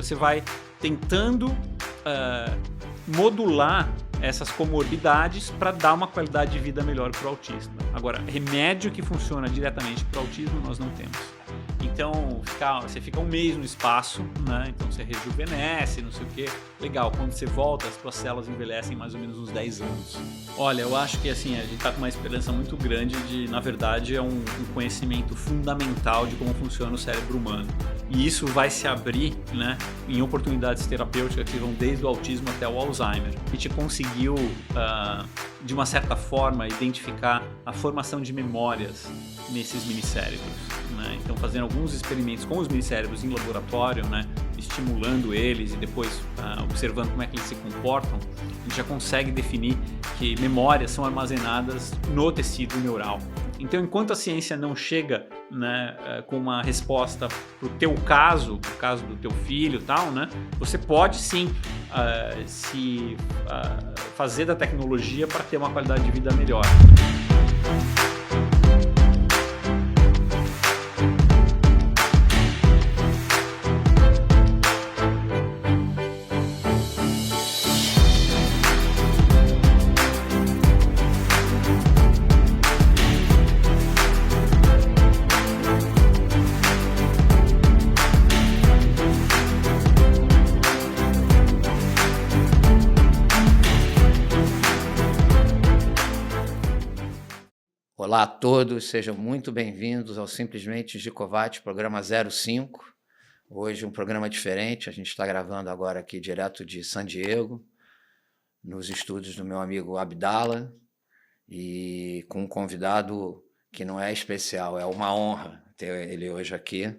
seja, você vai tentando modular essas comorbidades para dar uma qualidade de vida melhor para o autista. Agora, remédio que funciona diretamente para o autismo nós não temos. Então, você fica um mês no espaço, né? Então você rejuvenesce, não sei o que. Legal, quando você volta, as suas células envelhecem mais ou menos uns 10 anos. Olha, eu acho que assim, a gente está com uma esperança muito grande de, na verdade, é um conhecimento fundamental de como funciona o cérebro humano. E isso vai se abrir, né, em oportunidades terapêuticas que vão desde o autismo até o Alzheimer. A gente conseguiu, de uma certa forma, identificar a formação de memórias nesses minicérebros, né? Então, fazendo alguns experimentos com os minicérebros em laboratório, né, estimulando eles e depois observando como é que eles se comportam, a gente já consegue definir que memórias são armazenadas no tecido neural. Então, enquanto a ciência não chega, né, com uma resposta para o teu caso, pro caso do teu filho e tal, né, você pode sim fazer da tecnologia para ter uma qualidade de vida melhor. Olá a todos, sejam muito bem-vindos ao Simplesmente Gicovati, programa 05. Hoje um programa diferente, a gente está gravando agora aqui direto de San Diego, nos estúdios do meu amigo Abdala, e com um convidado que não é especial, é uma honra ter ele hoje aqui.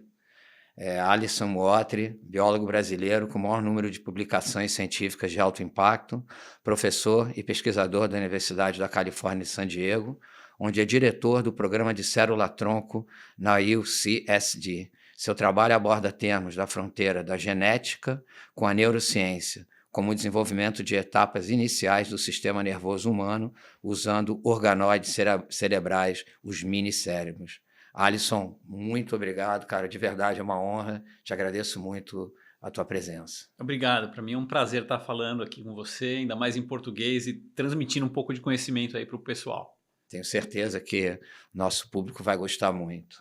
É Alisson Muotri, biólogo brasileiro com o maior número de publicações científicas de alto impacto, professor e pesquisador da Universidade da Califórnia de San Diego, onde é diretor do programa de célula-tronco na UCSD. Seu trabalho aborda termos da fronteira da genética com a neurociência, como o desenvolvimento de etapas iniciais do sistema nervoso humano, usando organoides cerebrais, os minicérebros. Alisson, muito obrigado, cara, de verdade é uma honra, te agradeço muito a tua presença. Obrigado, para mim é um prazer estar falando aqui com você, ainda mais em português e transmitindo um pouco de conhecimento aí para o pessoal. Tenho certeza que nosso público vai gostar muito.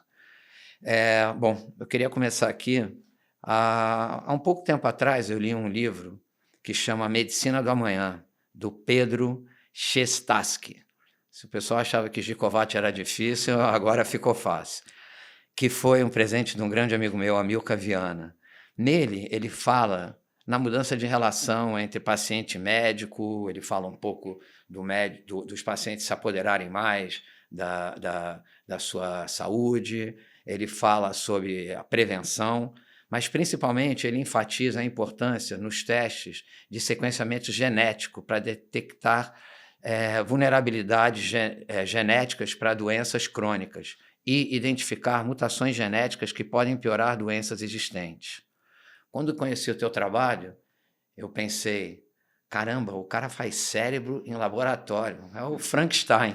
Bom, eu queria começar aqui. Há um pouco tempo atrás eu li um livro que chama Medicina do Amanhã, do Pedro Chestaski. Se o pessoal achava que Gicovati era difícil, agora ficou fácil. Que foi um presente de um grande amigo meu, Amilcar Viana. Nele, ele fala na mudança de relação entre paciente e médico, ele fala um pouco dos pacientes se apoderarem mais da sua saúde, ele fala sobre a prevenção, mas principalmente ele enfatiza a importância nos testes de sequenciamento genético para detectar vulnerabilidades genéticas para doenças crônicas e identificar mutações genéticas que podem piorar doenças existentes. Quando eu conheci o teu trabalho, eu pensei, caramba, o cara faz cérebro em laboratório, é o Frankenstein.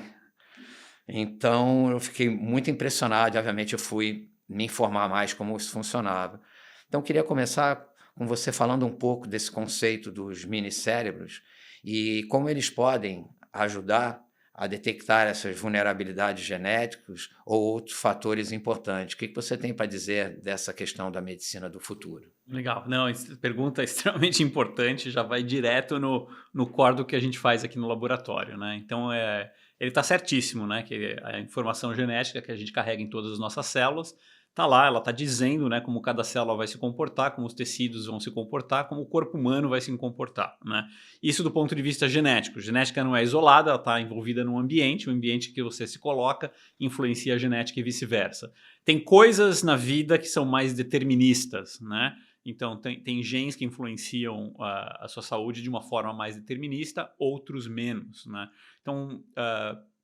Então, eu fiquei muito impressionado e, obviamente, eu fui me informar mais como isso funcionava. Então, eu queria começar com você falando um pouco desse conceito dos minicérebros e como eles podem ajudar a detectar essas vulnerabilidades genéticas ou outros fatores importantes. O que você tem para dizer dessa questão da medicina do futuro? Legal. Não, essa pergunta é extremamente importante, já vai direto no core do que a gente faz aqui no laboratório, né? Então, ele está certíssimo, né? Que a informação genética que a gente carrega em todas as nossas células está lá, ela está dizendo, né, como cada célula vai se comportar, como os tecidos vão se comportar, como o corpo humano vai se comportar, né? Isso do ponto de vista genético. Genética não é isolada, ela está envolvida num ambiente, o ambiente que você se coloca influencia a genética e vice-versa. Tem coisas na vida que são mais deterministas, né? Então, tem genes que influenciam a sua saúde de uma forma mais determinista, outros menos, né? Então,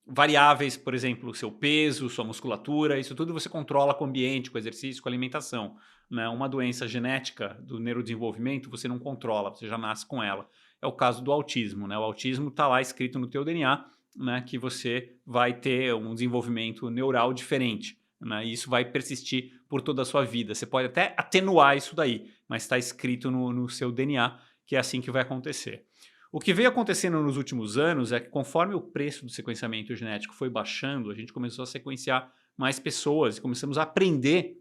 variáveis, por exemplo, o seu peso, sua musculatura, isso tudo você controla com o ambiente, com o exercício, com a alimentação, né? Uma doença genética do neurodesenvolvimento você não controla, você já nasce com ela. É o caso do autismo, né? O autismo está lá escrito no teu DNA, né, que você vai ter um desenvolvimento neural diferente, né? E isso vai persistir por toda a sua vida. Você pode até atenuar isso daí, mas está escrito no seu DNA que é assim que vai acontecer. O que veio acontecendo nos últimos anos é que conforme o preço do sequenciamento genético foi baixando, a gente começou a sequenciar mais pessoas e começamos a aprender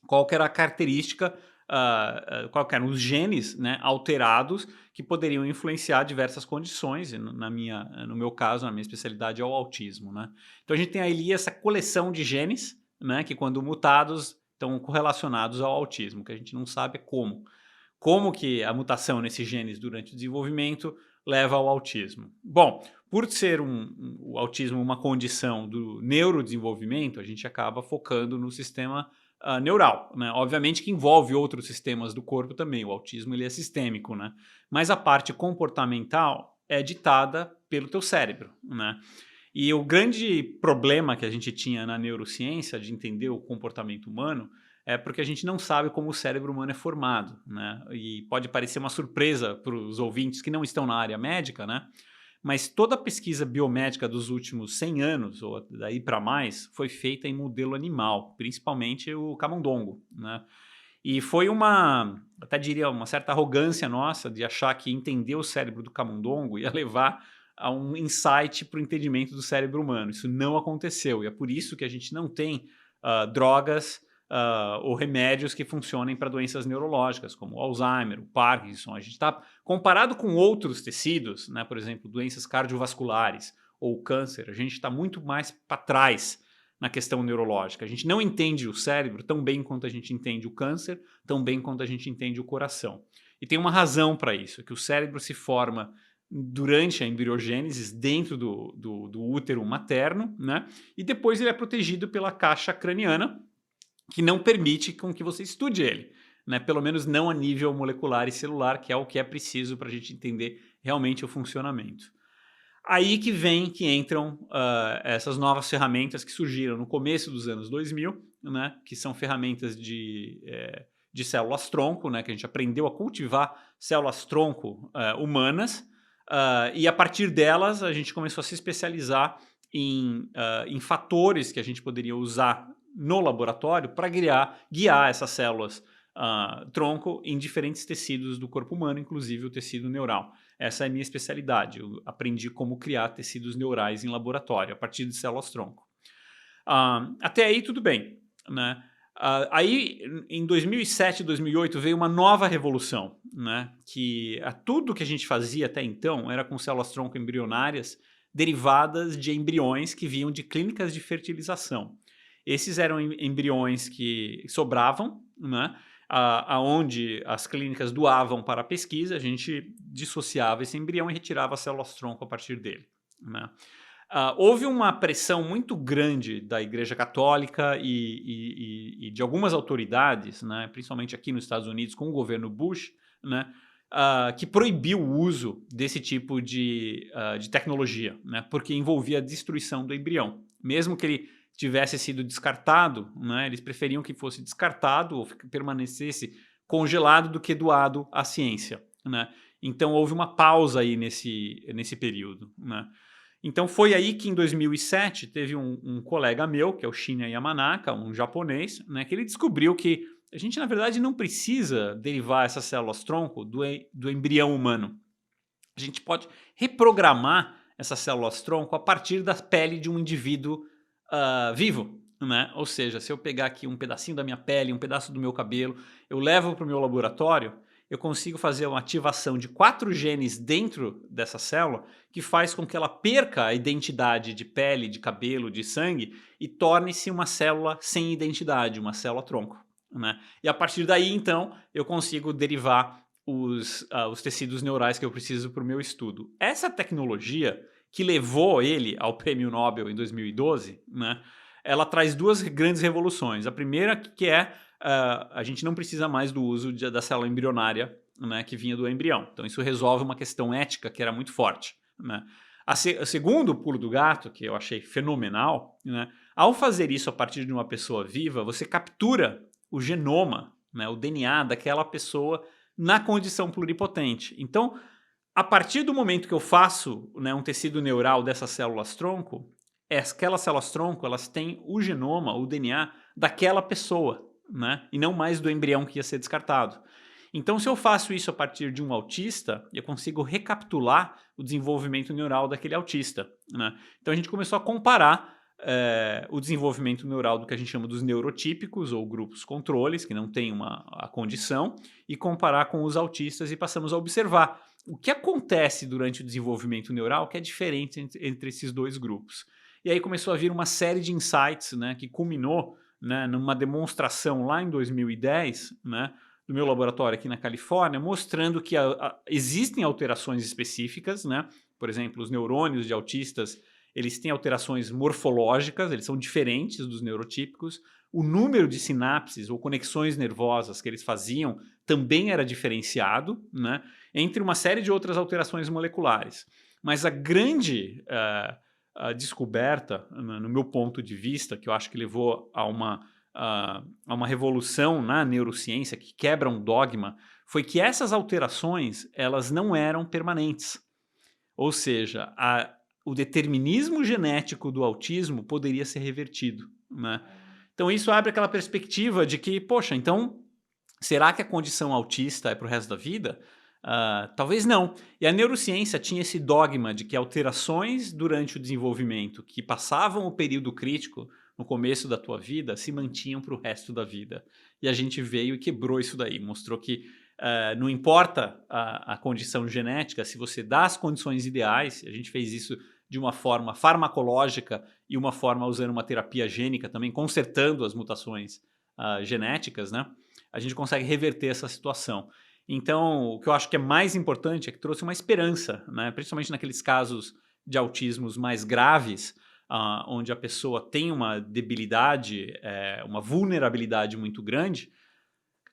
qual que era a característica, qual que eram os genes, né, alterados que poderiam influenciar diversas condições, e no meu caso, na minha especialidade, é o autismo, né? Então a gente tem ali essa coleção de genes, né, que quando mutados estão correlacionados ao autismo, que a gente não sabe como. Como que a mutação nesses genes durante o desenvolvimento leva ao autismo? Bom, por ser o autismo uma condição do neurodesenvolvimento, a gente acaba focando no sistema neural, né? Obviamente que envolve outros sistemas do corpo também, o autismo ele é sistêmico, né? Mas a parte comportamental é ditada pelo teu cérebro, né? E o grande problema que a gente tinha na neurociência de entender o comportamento humano é porque a gente não sabe como o cérebro humano é formado, né? E pode parecer uma surpresa para os ouvintes que não estão na área médica, né? Mas toda a pesquisa biomédica dos últimos 100 anos, ou daí para mais, foi feita em modelo animal, principalmente o camundongo, né? E foi até diria, uma certa arrogância nossa de achar que entender o cérebro do camundongo ia levar a um insight para o entendimento do cérebro humano. Isso não aconteceu e é por isso que a gente não tem drogas ou remédios que funcionem para doenças neurológicas, como o Alzheimer, o Parkinson. A gente está, comparado com outros tecidos, né, por exemplo, doenças cardiovasculares ou câncer, a gente está muito mais para trás na questão neurológica. A gente não entende o cérebro tão bem quanto a gente entende o câncer, tão bem quanto a gente entende o coração. E tem uma razão para isso, que o cérebro se forma durante a embriogênese dentro do útero materno, né? E depois ele é protegido pela caixa craniana, que não permite com que você estude ele, né? Pelo menos não a nível molecular e celular, que é o que é preciso para a gente entender realmente o funcionamento. Aí que entram essas novas ferramentas que surgiram no começo dos anos 2000, né? Que são ferramentas de células-tronco, né? Que a gente aprendeu a cultivar células-tronco humanas, e a partir delas a gente começou a se especializar em fatores que a gente poderia usar no laboratório para guiar essas células tronco em diferentes tecidos do corpo humano, inclusive o tecido neural. Essa é a minha especialidade. Eu aprendi como criar tecidos neurais em laboratório, a partir de células tronco. Até aí tudo bem, né? Aí em 2007, 2008 veio uma nova revolução, né? Que tudo que a gente fazia até então era com células tronco embrionárias derivadas de embriões que vinham de clínicas de fertilização. Esses eram embriões que sobravam, né? Aonde as clínicas doavam para a pesquisa, a gente dissociava esse embrião e retirava as células-tronco a partir dele, né? Houve uma pressão muito grande da Igreja Católica e de algumas autoridades, né, principalmente aqui nos Estados Unidos, com o governo Bush, né, que proibiu o uso desse tipo de tecnologia, né, porque envolvia a destruição do embrião. Mesmo que ele tivesse sido descartado, né, eles preferiam que fosse descartado ou permanecesse congelado do que doado à ciência, né? Então houve uma pausa aí nesse período, né? Então foi aí que em 2007 teve um colega meu, que é o Shinya Yamanaka, um japonês, né, que ele descobriu que a gente na verdade não precisa derivar essas células-tronco do embrião humano. A gente pode reprogramar essas células-tronco a partir da pele de um indivíduo vivo, né? Ou seja, se eu pegar aqui um pedacinho da minha pele, um pedaço do meu cabelo, eu levo para o meu laboratório, eu consigo fazer uma ativação de 4 genes dentro dessa célula que faz com que ela perca a identidade de pele, de cabelo, de sangue e torne-se uma célula sem identidade, uma célula-tronco, né? E a partir daí, então, eu consigo derivar os tecidos neurais que eu preciso para o meu estudo. Essa tecnologia que levou ele ao Prêmio Nobel em 2012, né, ela traz 2 grandes revoluções. A primeira que é a gente não precisa mais do uso da célula embrionária, né, que vinha do embrião. Então isso resolve uma questão ética que era muito forte, né? O segundo pulo do gato, que eu achei fenomenal, né, ao fazer isso a partir de uma pessoa viva, você captura o genoma, né, o DNA daquela pessoa na condição pluripotente. Então, a partir do momento que eu faço, né, um tecido neural dessas células-tronco, aquelas células-tronco, elas têm o genoma, o DNA daquela pessoa, né? E não mais do embrião que ia ser descartado. Então, se eu faço isso a partir de um autista, eu consigo recapitular o desenvolvimento neural daquele autista, né? Então, a gente começou a comparar o desenvolvimento neural do que a gente chama dos neurotípicos ou grupos controles, que não tem a condição, e comparar com os autistas, e passamos a observar o que acontece durante o desenvolvimento neural que é diferente entre esses dois grupos. E aí começou a vir uma série de insights, né, que culminou, né, numa demonstração lá em 2010, né, do meu laboratório aqui na Califórnia, mostrando que existem alterações específicas, né? Por exemplo, os neurônios de autistas, eles têm alterações morfológicas, eles são diferentes dos neurotípicos. O número de sinapses ou conexões nervosas que eles faziam também era diferenciado, né? Entre uma série de outras alterações moleculares. Mas a grande a descoberta, no meu ponto de vista, que eu acho que levou a uma revolução na neurociência, que quebra um dogma, foi que essas alterações elas não eram permanentes. Ou seja, o determinismo genético do autismo poderia ser revertido, né? Então isso abre aquela perspectiva de que, poxa, então será que a condição autista é para o resto da vida? Talvez não. E a neurociência tinha esse dogma de que alterações durante o desenvolvimento que passavam o período crítico no começo da tua vida se mantinham para o resto da vida. E a gente veio e quebrou isso daí, mostrou que não importa a condição genética, se você dá as condições ideais, a gente fez isso de uma forma farmacológica e uma forma usando uma terapia gênica também, consertando as mutações genéticas, né? A gente consegue reverter essa situação. Então, o que eu acho que é mais importante é que trouxe uma esperança, né? Principalmente naqueles casos de autismos mais graves, onde a pessoa tem uma debilidade, uma vulnerabilidade muito grande,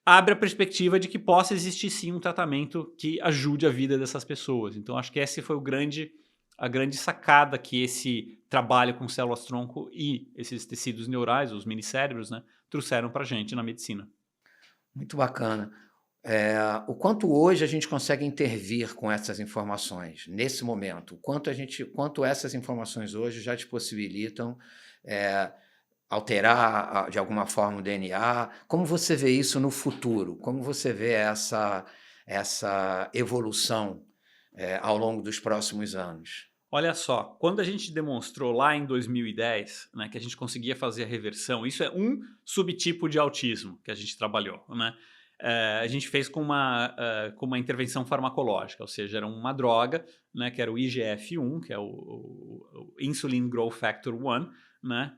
abre a perspectiva de que possa existir sim um tratamento que ajude a vida dessas pessoas. Então, acho que essa foi a grande sacada que esse trabalho com células-tronco e esses tecidos neurais, os minicérebros, né, trouxeram para a gente na medicina. Muito bacana. O quanto hoje a gente consegue intervir com essas informações, nesse momento? Quanto essas informações hoje já te possibilitam alterar de alguma forma o DNA? Como você vê isso no futuro? Como você vê essa evolução ao longo dos próximos anos? Olha só, quando a gente demonstrou lá em 2010, né, que a gente conseguia fazer a reversão, isso é um subtipo de autismo que a gente trabalhou, né? A gente fez com uma intervenção farmacológica, ou seja, era uma droga, né, que era o IGF-1, que é o Insulin Growth Factor 1, né?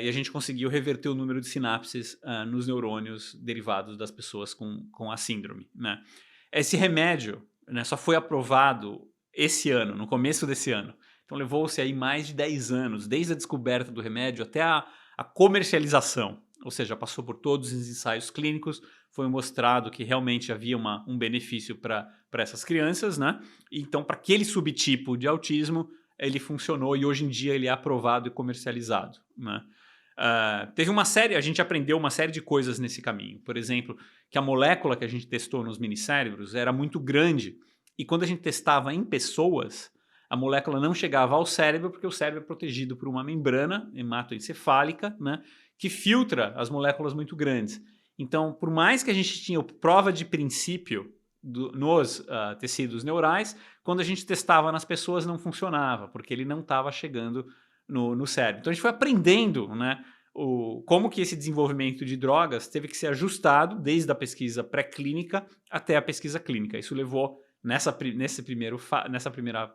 E a gente conseguiu reverter o número de sinapses nos neurônios derivados das pessoas com a síndrome, né? Esse remédio, né, só foi aprovado esse ano, no começo desse ano. Então levou-se aí mais de 10 anos, desde a descoberta do remédio até a comercialização. Ou seja, passou por todos os ensaios clínicos, foi mostrado que realmente havia um benefício para essas crianças, né? Então, para aquele subtipo de autismo, ele funcionou e hoje em dia ele é aprovado e comercializado, né? A gente aprendeu uma série de coisas nesse caminho. Por exemplo, que a molécula que a gente testou nos minicérebros era muito grande e quando a gente testava em pessoas, a molécula não chegava ao cérebro porque o cérebro é protegido por uma membrana hematoencefálica, né, que filtra as moléculas muito grandes. Então, por mais que a gente tinha prova de princípio nos tecidos neurais, quando a gente testava nas pessoas não funcionava, porque ele não estava chegando no cérebro. Então a gente foi aprendendo, né, como que esse desenvolvimento de drogas teve que ser ajustado desde a pesquisa pré-clínica até a pesquisa clínica. Isso levou, nessa primeira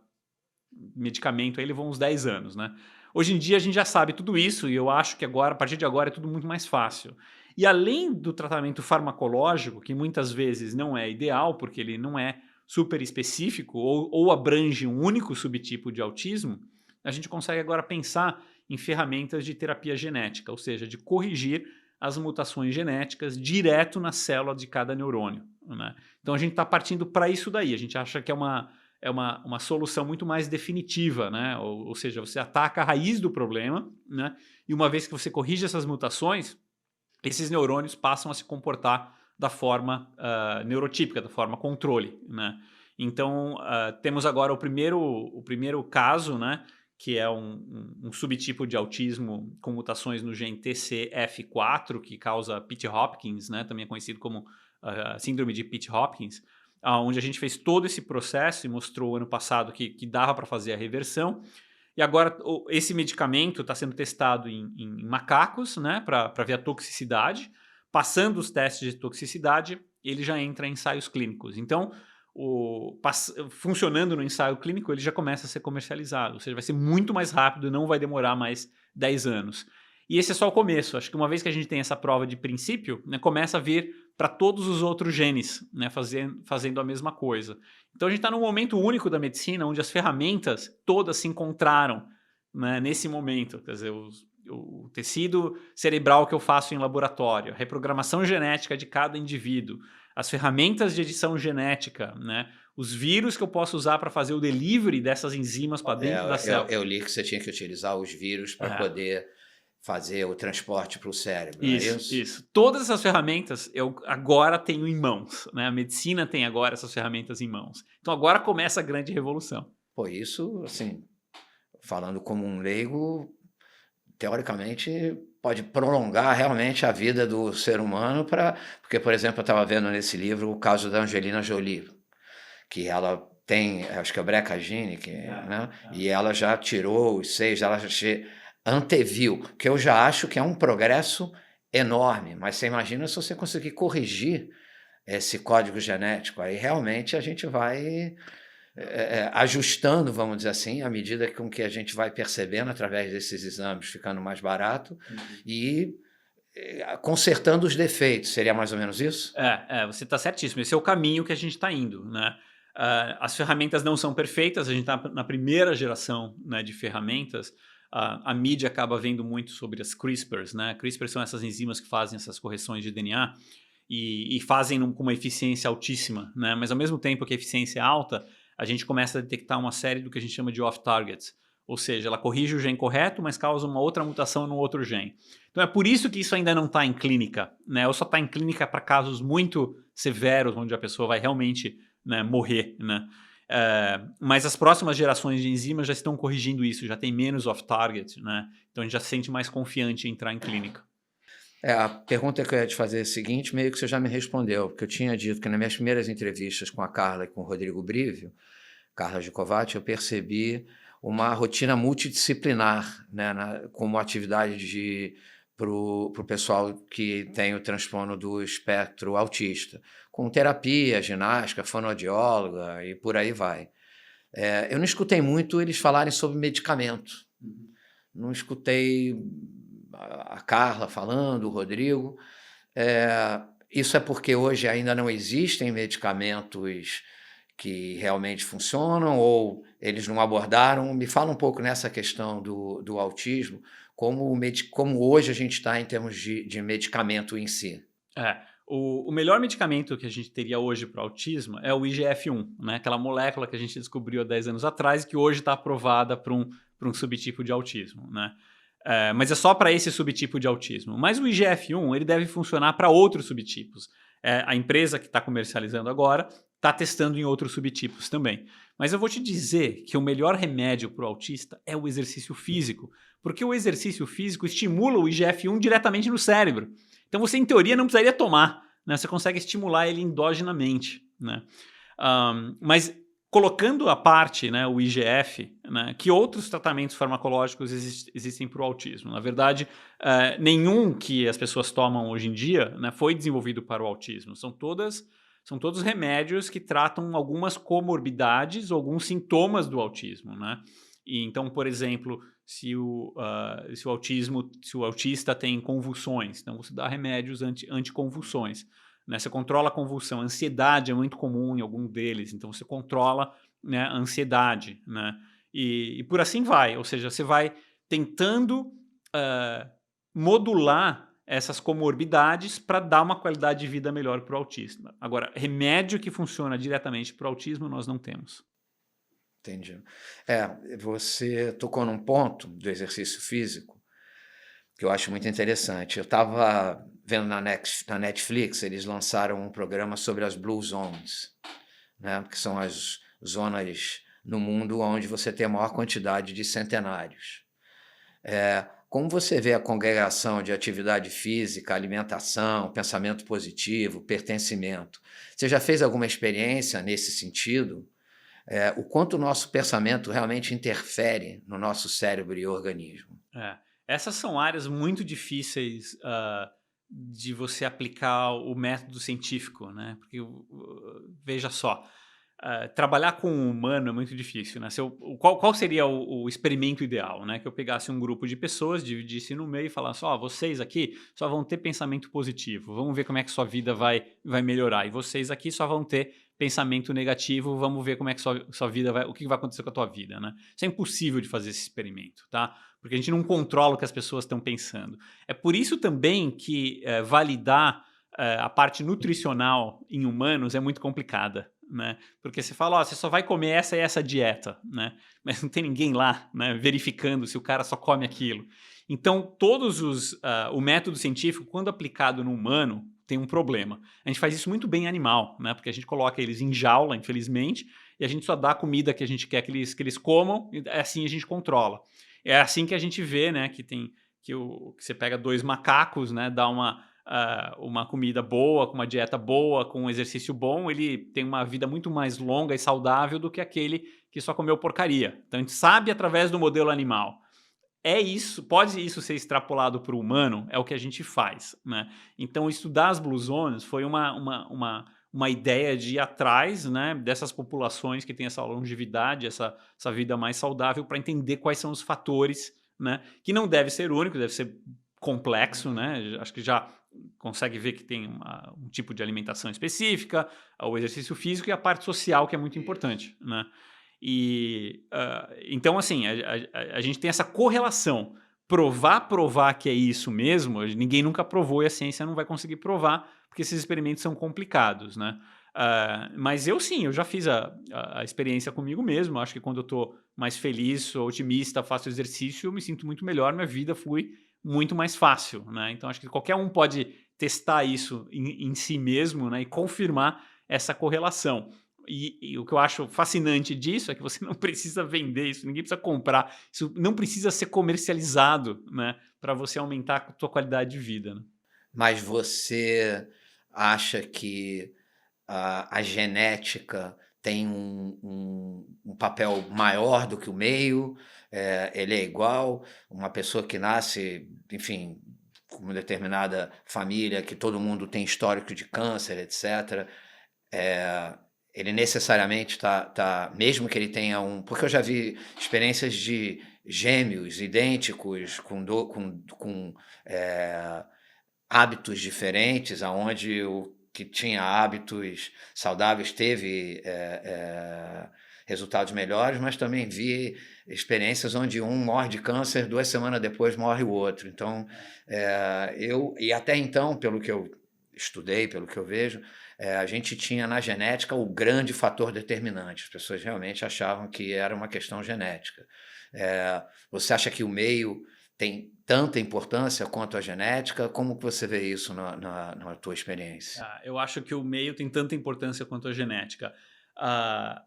medicamento, aí levou uns 10 anos, né? Hoje em dia a gente já sabe tudo isso e eu acho que agora, a partir de agora, é tudo muito mais fácil. E além do tratamento farmacológico, que muitas vezes não é ideal, porque ele não é super específico ou abrange um único subtipo de autismo, a gente consegue agora pensar em ferramentas de terapia genética, ou seja, de corrigir as mutações genéticas direto na célula de cada neurônio, né? Então a gente está partindo para isso daí, a gente acha que é uma solução muito mais definitiva, né? Ou seja, você ataca a raiz do problema, né? E uma vez que você corrige essas mutações, esses neurônios passam a se comportar da forma neurotípica, da forma controle, né? Então, temos agora o primeiro caso, né, que é um subtipo de autismo com mutações no gene TCF4, que causa Pitt-Hopkins, né? Também é conhecido como síndrome de Pitt-Hopkins, onde a gente fez todo esse processo e mostrou ano passado que dava para fazer a reversão. E agora esse medicamento está sendo testado em macacos, né, para ver a toxicidade. Passando os testes de toxicidade, ele já entra em ensaios clínicos. Então, funcionando no ensaio clínico, ele já começa a ser comercializado. Ou seja, vai ser muito mais rápido, não vai demorar mais 10 anos. E esse é só o começo. Acho que uma vez que a gente tem essa prova de princípio, né, começa a vir para todos os outros genes, né, fazendo a mesma coisa. Então a gente está num momento único da medicina, onde as ferramentas todas se encontraram, né, nesse momento. Quer dizer, o tecido cerebral que eu faço em laboratório, a reprogramação genética de cada indivíduo, as ferramentas de edição genética, né, os vírus que eu posso usar para fazer o delivery dessas enzimas para dentro da célula. Eu li que você tinha que utilizar os vírus para poder fazer o transporte para o cérebro. Isso. Todas essas ferramentas eu agora tenho em mãos, né? A medicina tem agora essas ferramentas em mãos. Então agora começa a grande revolução. Pô, isso, assim, falando como um leigo, teoricamente pode prolongar realmente a vida do ser humano porque, por exemplo, eu estava vendo nesse livro o caso da Angelina Jolie, que ela tem, acho que é o BRCA-gene, né? E ela já tirou os 6, ela já anteviu, que eu já acho que é um progresso enorme, mas você imagina se você conseguir corrigir esse código genético, aí realmente a gente vai ajustando, vamos dizer assim, à medida com que a gente vai percebendo através desses exames, ficando mais barato e consertando os defeitos, seria mais ou menos isso? Você está certíssimo, esse é o caminho que a gente está indo, né? As ferramentas não são perfeitas, a gente está na primeira geração, né, de ferramentas. A mídia acaba vendo muito sobre as CRISPRs, né? CRISPR são essas enzimas que fazem essas correções de DNA e fazem com uma eficiência altíssima, né? Mas ao mesmo tempo que a eficiência é alta, a gente começa a detectar uma série do que a gente chama de off-targets. Ou seja, ela corrige o gene correto, mas causa uma outra mutação no outro gene. Então é por isso que isso ainda não está em clínica, né? Ou só está em clínica para casos muito severos, onde a pessoa vai realmente, né, morrer, né? Mas as próximas gerações de enzimas já estão corrigindo isso, já tem menos off-target, né? Então a gente já se sente mais confiante em entrar em clínica. A pergunta que eu ia te fazer é a seguinte, meio que você já me respondeu, porque eu tinha dito que nas minhas primeiras entrevistas com a Carla e com o Rodrigo Brivio, Carla Gicovati, eu percebi uma rotina multidisciplinar, né, como atividade para o pessoal que tem o transtorno do espectro autista, com terapia, ginástica, fonoaudióloga e por aí vai. Eu não escutei muito eles falarem sobre medicamento. Não escutei a Carla falando, o Rodrigo. Isso é porque hoje ainda não existem medicamentos que realmente funcionam ou eles não abordaram? Me fala um pouco nessa questão do autismo, como hoje a gente está em termos de medicamento em si. O melhor medicamento que a gente teria hoje para o autismo é o IGF-1, né? Aquela molécula que a gente descobriu há 10 anos atrás e que hoje está aprovada para um subtipo de autismo, né? Mas é só para esse subtipo de autismo. Mas o IGF-1 ele deve funcionar para outros subtipos. A empresa que está comercializando agora está testando em outros subtipos também. Mas eu vou te dizer que o melhor remédio para o autista é o exercício físico, porque o exercício físico estimula o IGF-1 diretamente no cérebro. Então você, em teoria, não precisaria tomar, né? Você consegue estimular ele endogenamente, né? Mas colocando à parte, né, o IGF, né, que outros tratamentos farmacológicos existem para o autismo? Na verdade, nenhum que as pessoas tomam hoje em dia, né, foi desenvolvido para o autismo. São todos remédios que tratam algumas comorbidades ou alguns sintomas do autismo, né? E então, por exemplo, se o autista tem convulsões, então você dá remédios anticonvulsões, né? Você controla a convulsão. A ansiedade é muito comum em algum deles, então você controla, né, a ansiedade, né? E por assim vai, ou seja, você vai tentando modular essas comorbidades para dar uma qualidade de vida melhor para o autista. Agora, remédio que funciona diretamente para o autismo nós não temos. Entendi. Você tocou num ponto do exercício físico que eu acho muito interessante. Eu estava vendo na Netflix, eles lançaram um programa sobre as Blue Zones, né, que são as zonas no mundo onde você tem a maior quantidade de centenários. Como você vê a congregação de atividade física, alimentação, pensamento positivo, pertencimento? Você já fez alguma experiência nesse sentido? O quanto o nosso pensamento realmente interfere no nosso cérebro e organismo? Essas são áreas muito difíceis de você aplicar o método científico, né? Porque, veja só, trabalhar com o humano é muito difícil, né? Qual seria o experimento ideal, né? Que eu pegasse um grupo de pessoas, dividisse no meio e falasse, vocês aqui só vão ter pensamento positivo, vamos ver como é que sua vida vai melhorar, e vocês aqui só vão ter pensamento negativo, vamos ver como é que sua vida o que vai acontecer com a tua vida, né? Isso é impossível de fazer esse experimento, tá? Porque a gente não controla o que as pessoas estão pensando. É por isso também que validar a parte nutricional em humanos é muito complicada, né? Porque você fala, você só vai comer essa e essa dieta, né? Mas não tem ninguém lá, né, verificando se o cara só come aquilo. Então, o método científico, quando aplicado no humano, tem um problema. A gente faz isso muito bem em animal, né? Porque a gente coloca eles em jaula, infelizmente, e a gente só dá a comida que a gente quer que eles comam, e assim a gente controla. É assim que a gente vê, né, que você pega 2 macacos, né, dá uma comida boa, com uma dieta boa, com um exercício bom, ele tem uma vida muito mais longa e saudável do que aquele que só comeu porcaria. Então a gente sabe através do modelo animal. Pode isso ser extrapolado para o humano? É o que a gente faz, né? Então estudar as Blue Zones foi uma ideia de ir atrás, né, dessas populações que têm essa longevidade, essa vida mais saudável, para entender quais são os fatores, né, que não deve ser único, deve ser complexo, né? Acho que já consegue ver que tem um tipo de alimentação específica, o exercício físico e a parte social, que é muito importante, né? Então, assim, a gente tem essa correlação. Provar que é isso mesmo, ninguém nunca provou e a ciência não vai conseguir provar, porque esses experimentos são complicados, né? Mas eu já fiz a experiência comigo mesmo. Acho que quando eu estou mais feliz, sou otimista, faço exercício, eu me sinto muito melhor, minha vida flui muito mais fácil, né? Então acho que qualquer um pode testar isso em si mesmo, né, e confirmar essa correlação. E o que eu acho fascinante disso é que você não precisa vender isso, ninguém precisa comprar, isso não precisa ser comercializado, né, para você aumentar a sua qualidade de vida, né? Mas você acha que a genética tem um papel maior do que o meio? Ele é igual? Uma pessoa que nasce, enfim, com uma determinada família, que todo mundo tem histórico de câncer, etc., ele necessariamente mesmo que ele tenha porque eu já vi experiências de gêmeos idênticos com hábitos diferentes, aonde o que tinha hábitos saudáveis teve resultados melhores, mas também vi experiências onde um morre de câncer, 2 semanas depois morre o outro. Então, e até então, pelo que eu estudei, pelo que eu vejo, a gente tinha na genética o grande fator determinante. As pessoas realmente achavam que era uma questão genética. Você acha que o meio tem tanta importância quanto a genética? Como que você vê isso na tua experiência? Eu acho que o meio tem tanta importância quanto a genética.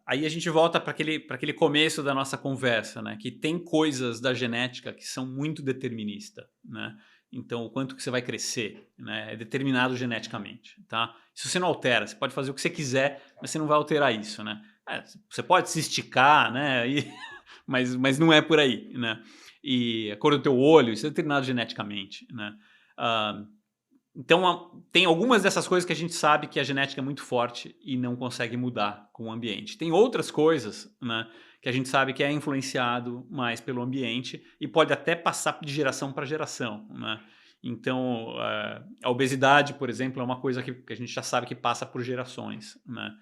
Aí a gente volta para aquele começo da nossa conversa, né? Que tem coisas da genética que são muito deterministas, né? Então, o quanto que você vai crescer, né, é determinado geneticamente, tá? Isso você não altera, você pode fazer o que você quiser, mas você não vai alterar isso, né? Você pode se esticar, né? Mas não é por aí, né? E a cor do teu olho, isso é determinado geneticamente, né? Então, tem algumas dessas coisas que a gente sabe que a genética é muito forte e não consegue mudar com o ambiente. Tem outras coisas, né, que a gente sabe que é influenciado mais pelo ambiente e pode até passar de geração para geração, né? Então, a obesidade, por exemplo, é uma coisa que a gente já sabe que passa por gerações, né?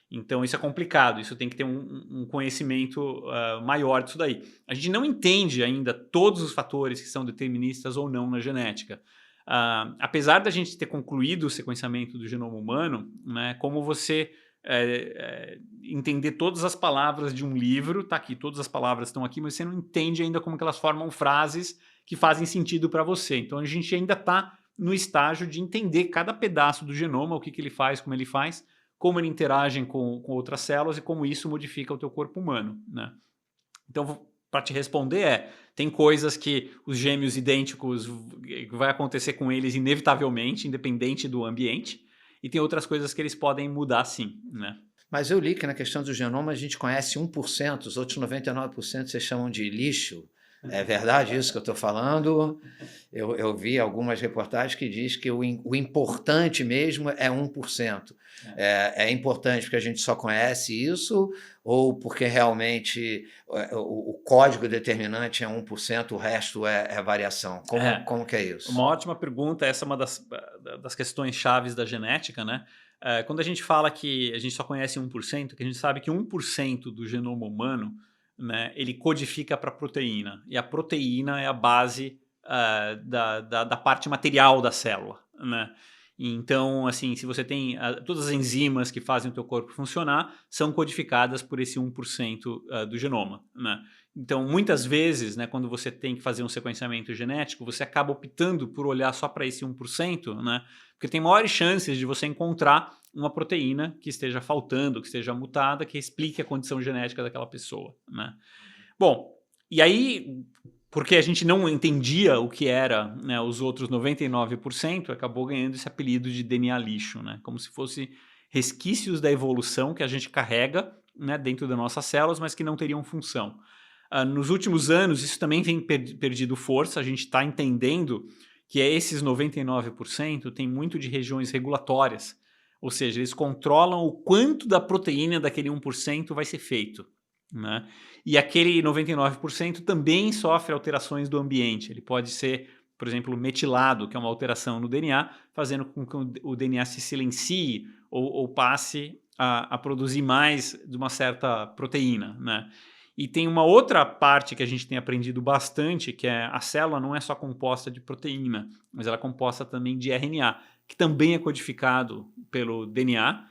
Então, isso é complicado, isso tem que ter um conhecimento maior disso daí. A gente não entende ainda todos os fatores que são deterministas ou não na genética. Apesar da gente ter concluído o sequenciamento do genoma humano, né, como você entender todas as palavras de um livro, tá aqui, todas as palavras estão aqui, mas você não entende ainda como que elas formam frases que fazem sentido para você. Então a gente ainda está no estágio de entender cada pedaço do genoma, o que ele faz, como ele faz, como ele interage com outras células e como isso modifica o teu corpo humano, né? Então, para te responder tem coisas que os gêmeos idênticos vai acontecer com eles inevitavelmente, independente do ambiente, e tem outras coisas que eles podem mudar sim, né? Mas eu li que na questão do genoma a gente conhece 1%, os outros 99% vocês chamam de lixo. É verdade isso que eu estou falando? Eu vi algumas reportagens que diz que o importante mesmo é 1%. É importante porque a gente só conhece isso ou porque realmente o código determinante é 1%, o resto é variação? Como que é isso? Uma ótima pergunta, essa é uma das questões chaves da genética, né? Quando a gente fala que a gente só conhece 1%, que a gente sabe que 1% do genoma humano, né, ele codifica para proteína. E a proteína é a base da parte material da célula, né? Então, assim, se você tem todas as enzimas que fazem o teu corpo funcionar, são codificadas por esse 1% do genoma, né? Então, muitas vezes, né, quando você tem que fazer um sequenciamento genético, você acaba optando por olhar só para esse 1%, né? Porque tem maiores chances de você encontrar uma proteína que esteja faltando, que esteja mutada, que explique a condição genética daquela pessoa, né? Bom, e aí, porque a gente não entendia o que era, né, os outros 99%, acabou ganhando esse apelido de DNA lixo, né? Como se fosse resquícios da evolução que a gente carrega, né, dentro das nossas células, mas que não teriam função. Nos últimos anos, isso também vem perdido força, a gente está entendendo que esses 99% tem muito de regiões regulatórias, ou seja, eles controlam o quanto da proteína daquele 1% vai ser feito, né? E aquele 99% também sofre alterações do ambiente. Ele pode ser, por exemplo, metilado, que é uma alteração no DNA, fazendo com que o DNA se silencie ou passe a produzir mais de uma certa proteína, né? E tem uma outra parte que a gente tem aprendido bastante, que é a célula não é só composta de proteína, mas ela é composta também de RNA, que também é codificado pelo DNA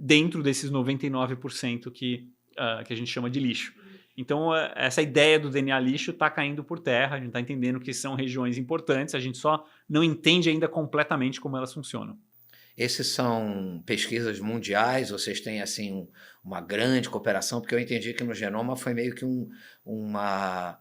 dentro desses 99% que a gente chama de lixo. Então, essa ideia do DNA lixo está caindo por terra, a gente está entendendo que são regiões importantes, a gente só não entende ainda completamente como elas funcionam. Esses são pesquisas mundiais, vocês têm assim uma grande cooperação, porque eu entendi que no genoma foi meio que uma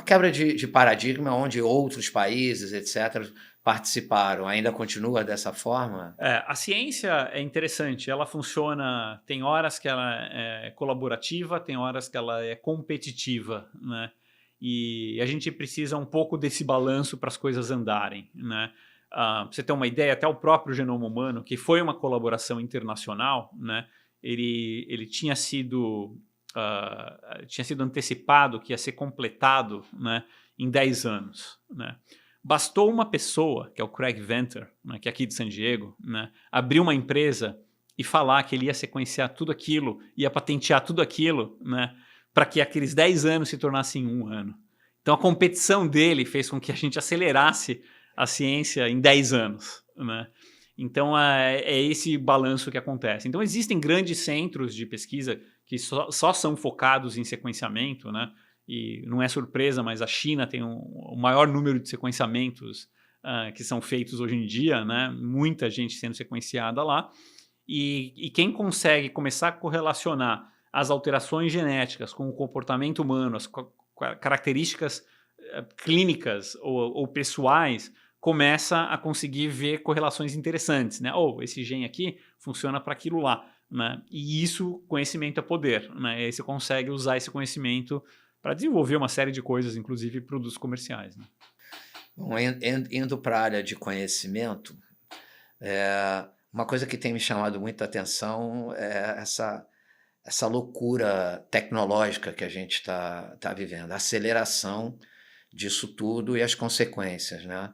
quebra de paradigma onde outros países, etc., participaram. Ainda continua dessa forma? A ciência é interessante, ela funciona, tem horas que ela é colaborativa, tem horas que ela é competitiva, né? E a gente precisa um pouco desse balanço para as coisas andarem, né? Pra você ter uma ideia, até o próprio genoma humano, que foi uma colaboração internacional, né? Ele tinha sido antecipado que ia ser completado, né, em 10 anos, né? Bastou uma pessoa, que é o Craig Venter, né, que é aqui de San Diego, né, abrir uma empresa e falar que ele ia sequenciar tudo aquilo, ia patentear tudo aquilo, né, para que aqueles 10 anos se tornassem 1 ano. Então a competição dele fez com que a gente acelerasse a ciência em 10 anos, né? Então é esse balanço que acontece. Então existem grandes centros de pesquisa que só são focados em sequenciamento, né? E não é surpresa, mas a China tem o maior número de sequenciamentos que são feitos hoje em dia, né? Muita gente sendo sequenciada lá. E quem consegue começar a correlacionar as alterações genéticas com o comportamento humano, as características clínicas ou pessoais, começa a conseguir ver correlações interessantes, né? Esse gene aqui funciona para aquilo lá, né? E isso, conhecimento é poder, né? E aí você consegue usar esse conhecimento para desenvolver uma série de coisas, inclusive produtos comerciais, né? Bom, indo para a área de conhecimento, uma coisa que tem me chamado muita atenção é essa loucura tecnológica que a gente está vivendo, a aceleração disso tudo e as consequências, né?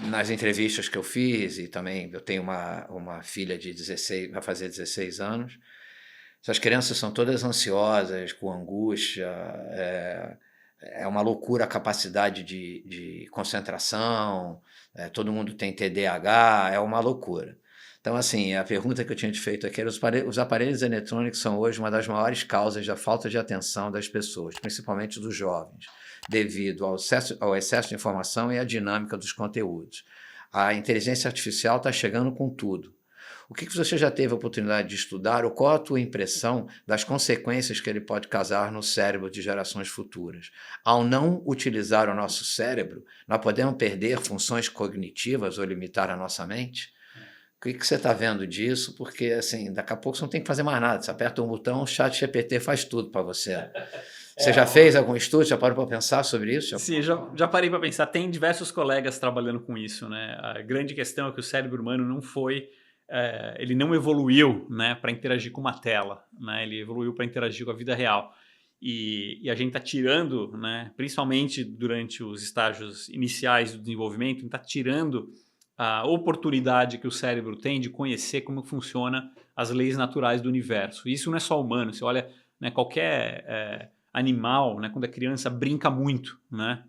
Nas entrevistas que eu fiz, e também eu tenho uma filha de 16, vai fazer 16 anos, essas crianças são todas ansiosas, com angústia, é uma loucura a capacidade de concentração, todo mundo tem TDAH, é uma loucura. Então, assim, a pergunta que eu tinha te feito aqui era: os aparelhos eletrônicos são hoje uma das maiores causas da falta de atenção das pessoas, principalmente dos jovens, devido ao excesso de informação e à dinâmica dos conteúdos. a inteligência artificial está chegando com tudo. O que você já teve a oportunidade de estudar ou qual a tua impressão das consequências que ele pode causar no cérebro de gerações futuras? Ao não utilizar o nosso cérebro, nós podemos perder funções cognitivas ou limitar a nossa mente? O que você está vendo disso? Porque, assim, daqui a pouco você não tem que fazer mais nada. Você aperta um botão, o ChatGPT faz tudo para você. Você já fez algum estudo? Já parou para pensar sobre isso? Sim, já parei para pensar. Tem diversos colegas trabalhando com isso, né? A grande questão é que o cérebro humano não foi... ele não evoluiu, né, para interagir com uma tela, né? Ele evoluiu para interagir com a vida real. E a gente está tirando, né, principalmente durante os estágios iniciais do desenvolvimento, a gente está tirando a oportunidade que o cérebro tem de conhecer como funciona as leis naturais do universo. E isso não é só humano. Você olha, né, qualquer animal, né, quando a criança brinca muito, né,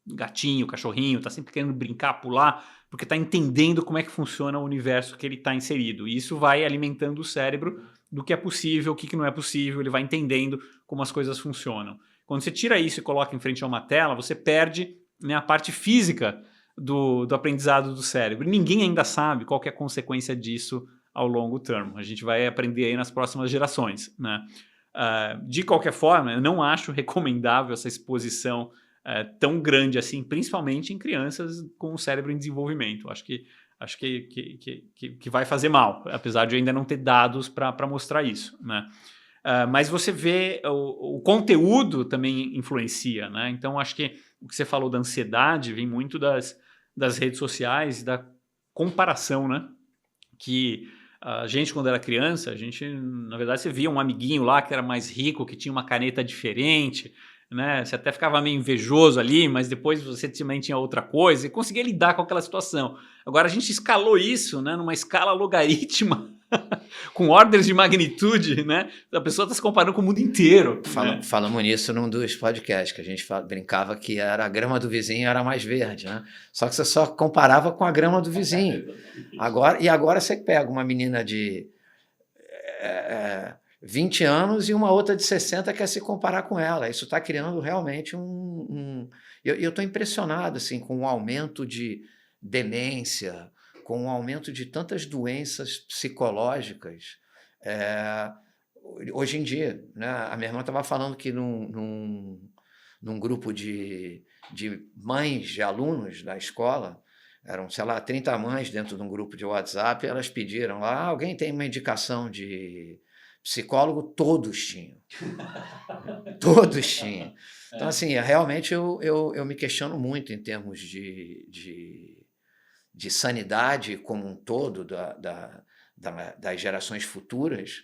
gatinho, cachorrinho, está sempre querendo brincar, pular, porque está entendendo como é que funciona o universo que ele está inserido. E isso vai alimentando o cérebro do que é possível, o que não é possível, ele vai entendendo como as coisas funcionam. Quando você tira isso e coloca em frente a uma tela, você perde, né, a parte física do aprendizado do cérebro. E ninguém ainda sabe qual que é a consequência disso ao longo termo. A gente vai aprender aí nas próximas gerações, né? De qualquer forma, eu não acho recomendável essa exposição tão grande assim, principalmente em crianças com o cérebro em desenvolvimento. Acho que vai fazer mal, apesar de eu ainda não ter dados para mostrar isso, né? Mas você vê, o conteúdo também influencia, né? Então, acho que o que você falou da ansiedade vem muito das redes sociais e da comparação, né? Que a gente, quando era criança, a gente, na verdade, você via um amiguinho lá que era mais rico, que tinha uma caneta diferente, né? Você até ficava meio invejoso ali, mas depois você também tinha outra coisa e conseguia lidar com aquela situação. Agora a gente escalou isso, né, numa escala logarítmica, com ordens de magnitude, né? A pessoa está se comparando com o mundo inteiro. Falamos nisso num dos podcasts, que a gente brincava que era a grama do vizinho era mais verde, né? Só que você só comparava com a grama do vizinho. Agora você pega uma menina de 20 anos e uma outra de 60 quer se comparar com ela. Isso está criando realmente Eu estou impressionado assim, com o aumento de demência, com o aumento de tantas doenças psicológicas. Hoje em dia, né, a minha irmã estava falando que num grupo de mães de alunos da escola, eram, sei lá, 30 mães dentro de um grupo de WhatsApp, elas pediram lá, alguém tem uma indicação de psicólogo? Todos tinham. Todos tinham. Então, assim, realmente eu me questiono muito em termos de sanidade como um todo das gerações futuras.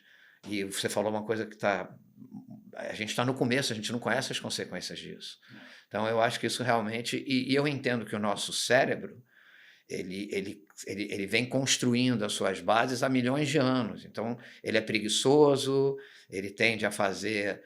E você falou uma coisa que a gente está no começo, a gente não conhece as consequências disso. Então, eu acho que isso realmente... E eu entendo que o nosso cérebro, ele vem construindo as suas bases há milhões de anos. Então, ele é preguiçoso, ele tende a fazer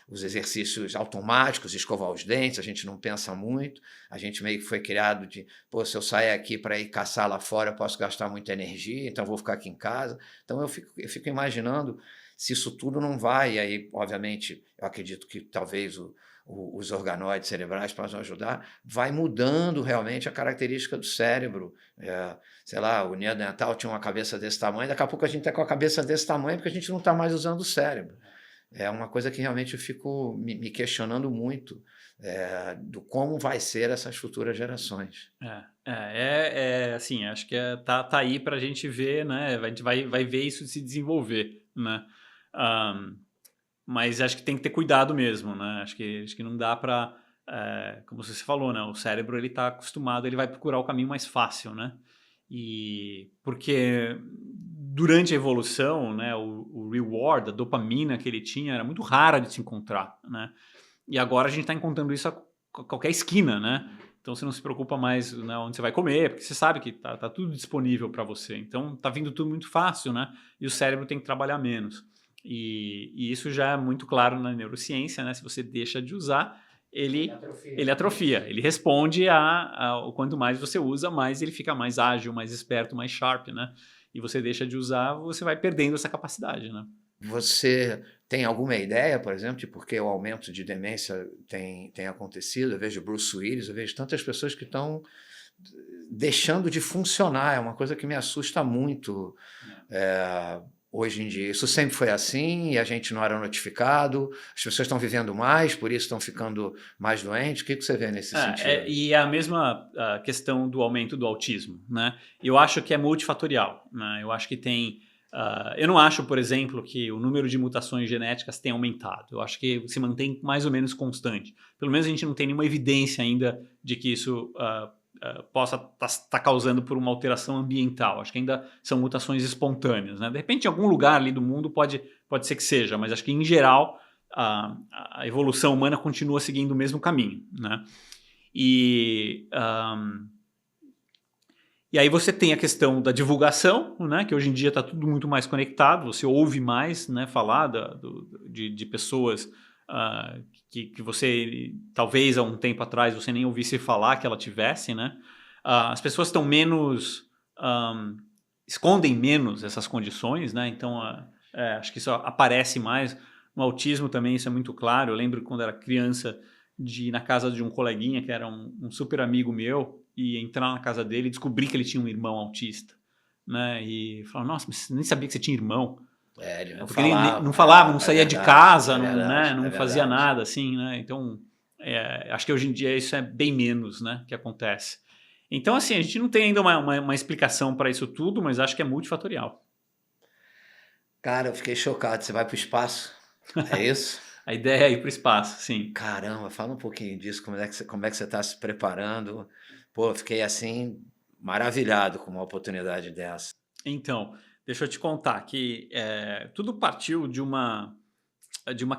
os exercícios automáticos, escovar os dentes, a gente não pensa muito, a gente meio que foi criado de, se eu sair aqui para ir caçar lá fora, eu posso gastar muita energia, então eu vou ficar aqui em casa. Então eu fico imaginando se isso tudo não vai, e aí, obviamente, eu acredito que talvez os organoides cerebrais possam ajudar, vai mudando realmente a característica do cérebro. Sei lá, o Neandertal tinha uma cabeça desse tamanho, daqui a pouco a gente está com a cabeça desse tamanho porque a gente não está mais usando o cérebro. É uma coisa que realmente eu fico me questionando muito do como vai ser essas futuras gerações. Assim, acho que tá aí para a gente ver, né? A gente vai ver isso se desenvolver, né? Mas acho que tem que ter cuidado mesmo, né? Acho que não dá para, como você falou, né? O cérebro ele está acostumado, ele vai procurar o caminho mais fácil, né? E porque durante a evolução, né, o reward, a dopamina que ele tinha era muito rara de se encontrar, né? E agora a gente está encontrando isso a qualquer esquina, né? Então você não se preocupa mais, né, onde você vai comer, porque você sabe que tá tudo disponível para você. Então tá vindo tudo muito fácil, né? E o cérebro tem que trabalhar menos. E isso já é muito claro na neurociência, né? Se você deixa de usar, ele atrofia. Ele responde o quanto mais você usa, mais ele fica mais ágil, mais esperto, mais sharp, né? E você deixa de usar, você vai perdendo essa capacidade, né? Você tem alguma ideia, por exemplo, de por que o aumento de demência tem acontecido? Eu vejo Bruce Willis, eu vejo tantas pessoas que estão deixando de funcionar. É uma coisa que me assusta muito hoje em dia. Isso sempre foi assim e a gente não era notificado. As pessoas estão vivendo mais, por isso estão ficando mais doentes. O que você vê nesse sentido? E é a mesma questão do aumento do autismo, né? Eu acho que é multifatorial, né? Eu acho que tem... eu não acho, por exemplo, que o número de mutações genéticas tenha aumentado. Eu acho que se mantém mais ou menos constante. Pelo menos a gente não tem nenhuma evidência ainda de que isso possa estar causando por uma alteração ambiental. Acho que ainda são mutações espontâneas, né? De repente, em algum lugar ali do mundo pode ser que seja, mas acho que, em geral, a evolução humana continua seguindo o mesmo caminho, né? E aí você tem a questão da divulgação, né, que hoje em dia está tudo muito mais conectado, você ouve mais, né, falar de pessoas que você, talvez há um tempo atrás, você nem ouvisse falar que ela tivesse, né? As pessoas estão menos... escondem menos essas condições, né? Então, acho que isso aparece mais. No autismo também isso é muito claro. Eu lembro quando era criança de ir na casa de um coleguinha que era um super amigo meu e entrar na casa dele e descobrir que ele tinha um irmão autista, né? E falar, nossa, mas nem sabia que você tinha irmão. Ele não Porque falava. ele não falava, não saía verdade, de casa, é não, verdade, né? Não é fazia verdade. nada, assim, né? Então, acho que hoje em dia isso é bem menos, né, que acontece. Então, assim, a gente não tem ainda uma explicação para isso tudo, mas acho que é multifatorial. Cara, eu fiquei chocado. Você vai para o espaço? É isso? A ideia é ir para o espaço, sim. Caramba, fala um pouquinho disso, como é que você está se preparando? Pô, eu fiquei assim, maravilhado com uma oportunidade dessa. Então, deixa eu te contar que tudo partiu de uma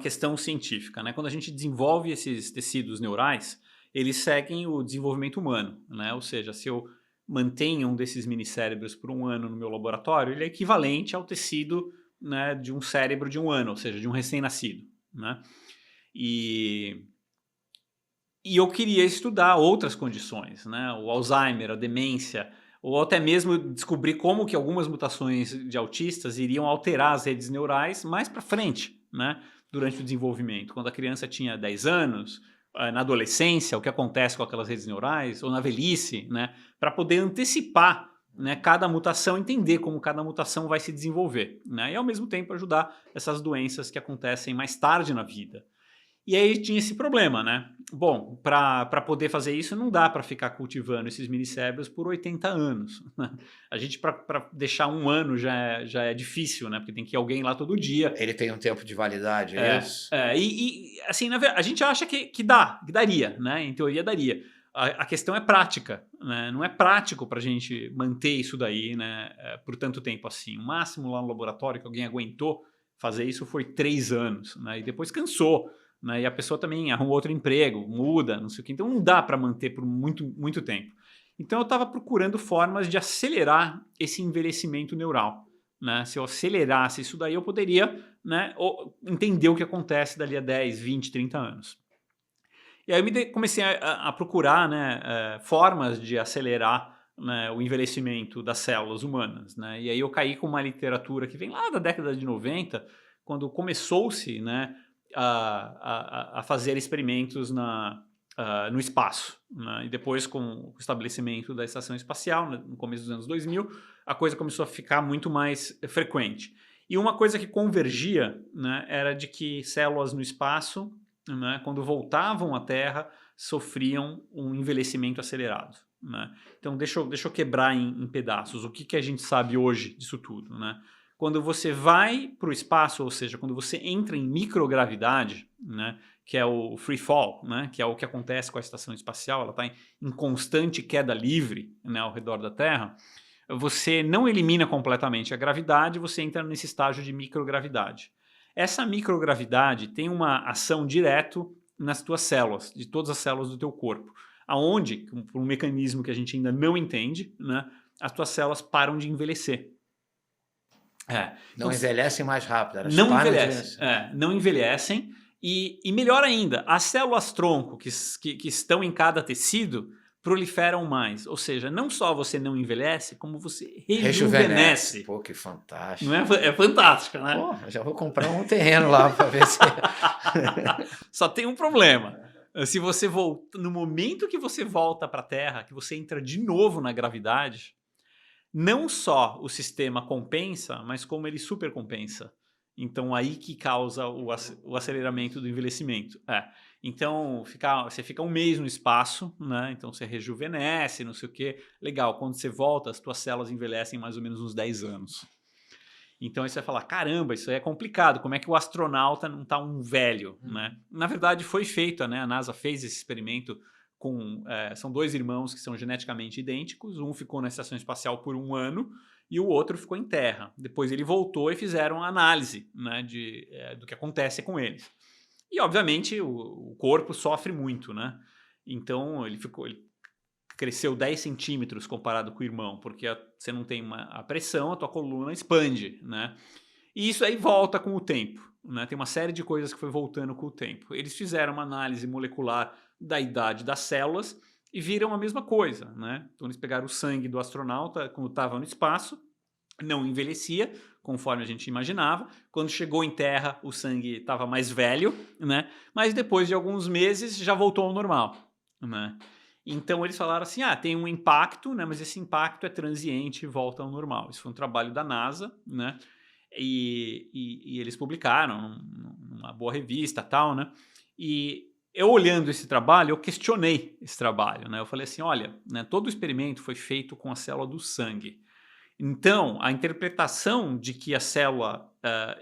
questão científica, né? Quando a gente desenvolve esses tecidos neurais, eles seguem o desenvolvimento humano, né? Ou seja, se eu mantenho um desses minicérebros por um ano no meu laboratório, ele é equivalente ao tecido, né, de um cérebro de um ano, ou seja, de um recém-nascido, né? E eu queria estudar outras condições, né? O Alzheimer, a demência, ou até mesmo descobrir como que algumas mutações de autistas iriam alterar as redes neurais mais para frente, né? Durante o desenvolvimento. Quando a criança tinha 10 anos, na adolescência, o que acontece com aquelas redes neurais, ou na velhice, né? Para poder antecipar, né, cada mutação, entender como cada mutação vai se desenvolver, né? E ao mesmo tempo ajudar essas doenças que acontecem mais tarde na vida. E aí tinha esse problema, né? Bom, para poder fazer isso, não dá para ficar cultivando esses minicérebros por 80 anos. Né? A gente, para deixar um ano, já é difícil, né? Porque tem que ir alguém lá todo dia. Ele tem um tempo de validade, é isso? E assim, na verdade, a gente acha que daria, né? Em teoria daria. A questão é prática, né? Não é prático para a gente manter isso daí, né, por tanto tempo assim. O máximo lá no laboratório que alguém aguentou fazer isso foi 3 anos, né? E depois cansou. Né? E a pessoa também arruma outro emprego, muda, não sei o que. Então não dá para manter por muito, muito tempo. Então eu estava procurando formas de acelerar esse envelhecimento neural. Né? Se eu acelerasse isso daí, eu poderia, né, entender o que acontece dali a 10, 20, 30 anos. E aí eu comecei a procurar, né, formas de acelerar, né, o envelhecimento das células humanas. Né? E aí eu caí com uma literatura que vem lá da década de 90, quando começou-se, né, a fazer experimentos no espaço. Né? E depois, com o estabelecimento da estação espacial, no começo dos anos 2000, a coisa começou a ficar muito mais frequente. E uma coisa que convergia, né, era de que células no espaço, né, quando voltavam à Terra, sofriam um envelhecimento acelerado. Né? Então, deixa eu quebrar em pedaços. O que a gente sabe hoje disso tudo? Né? Quando você vai para o espaço, ou seja, quando você entra em microgravidade, né, que é o free fall, né, que é o que acontece com a estação espacial, ela está em constante queda livre, né, ao redor da Terra, você não elimina completamente a gravidade, você entra nesse estágio de microgravidade. Essa microgravidade tem uma ação direto nas tuas células, de todas as células do teu corpo, aonde, por um mecanismo que a gente ainda não entende, né, as tuas células param de envelhecer. Não envelhecem mais rápido, elas não param envelhecem. Não envelhecem. E melhor ainda, as células tronco que estão em cada tecido proliferam mais. Ou seja, não só você não envelhece, como você Rejuvenesce. rejuvenesce. Pô, que Não fantástico. é, é fantástico, né? Pô, já vou comprar um terreno lá para ver se... Só tem um problema. Se você volta, no momento que você volta para a Terra, que você entra de novo na gravidade, não só o sistema compensa, mas como ele supercompensa. Então aí que causa o aceleramento do envelhecimento. Então você fica um mês no espaço, né? Então você rejuvenesce, não sei o quê. Legal, quando você volta, as tuas células envelhecem mais ou menos uns 10 anos. Então aí você vai falar, caramba, isso aí é complicado, como é que o astronauta não está um velho, né? Na verdade foi feito, né? A NASA fez esse experimento com... são 2 irmãos que são geneticamente idênticos, um ficou na estação espacial por 1 ano e o outro ficou em terra. Depois ele voltou e fizeram a análise, né, do que acontece com eles. E obviamente o corpo sofre muito, né? Então ele cresceu 10 centímetros comparado com o irmão, porque você não tem a pressão, a tua coluna expande, né? E isso aí volta com o tempo, né? Tem uma série de coisas que foi voltando com o tempo. Eles fizeram uma análise molecular da idade das células e viram a mesma coisa, né? Então eles pegaram o sangue do astronauta quando estava no espaço, não envelhecia, conforme a gente imaginava. Quando chegou em terra, o sangue estava mais velho, né? Mas depois de alguns meses já voltou ao normal, né? Então eles falaram assim, tem um impacto, né? Mas esse impacto é transiente e volta ao normal. Isso foi um trabalho da NASA, né? E eles publicaram numa boa revista, tal, né? E eu olhando esse trabalho, eu questionei esse trabalho, né? Eu falei assim, olha, né, todo o experimento foi feito com a célula do sangue. Então, a interpretação de que a célula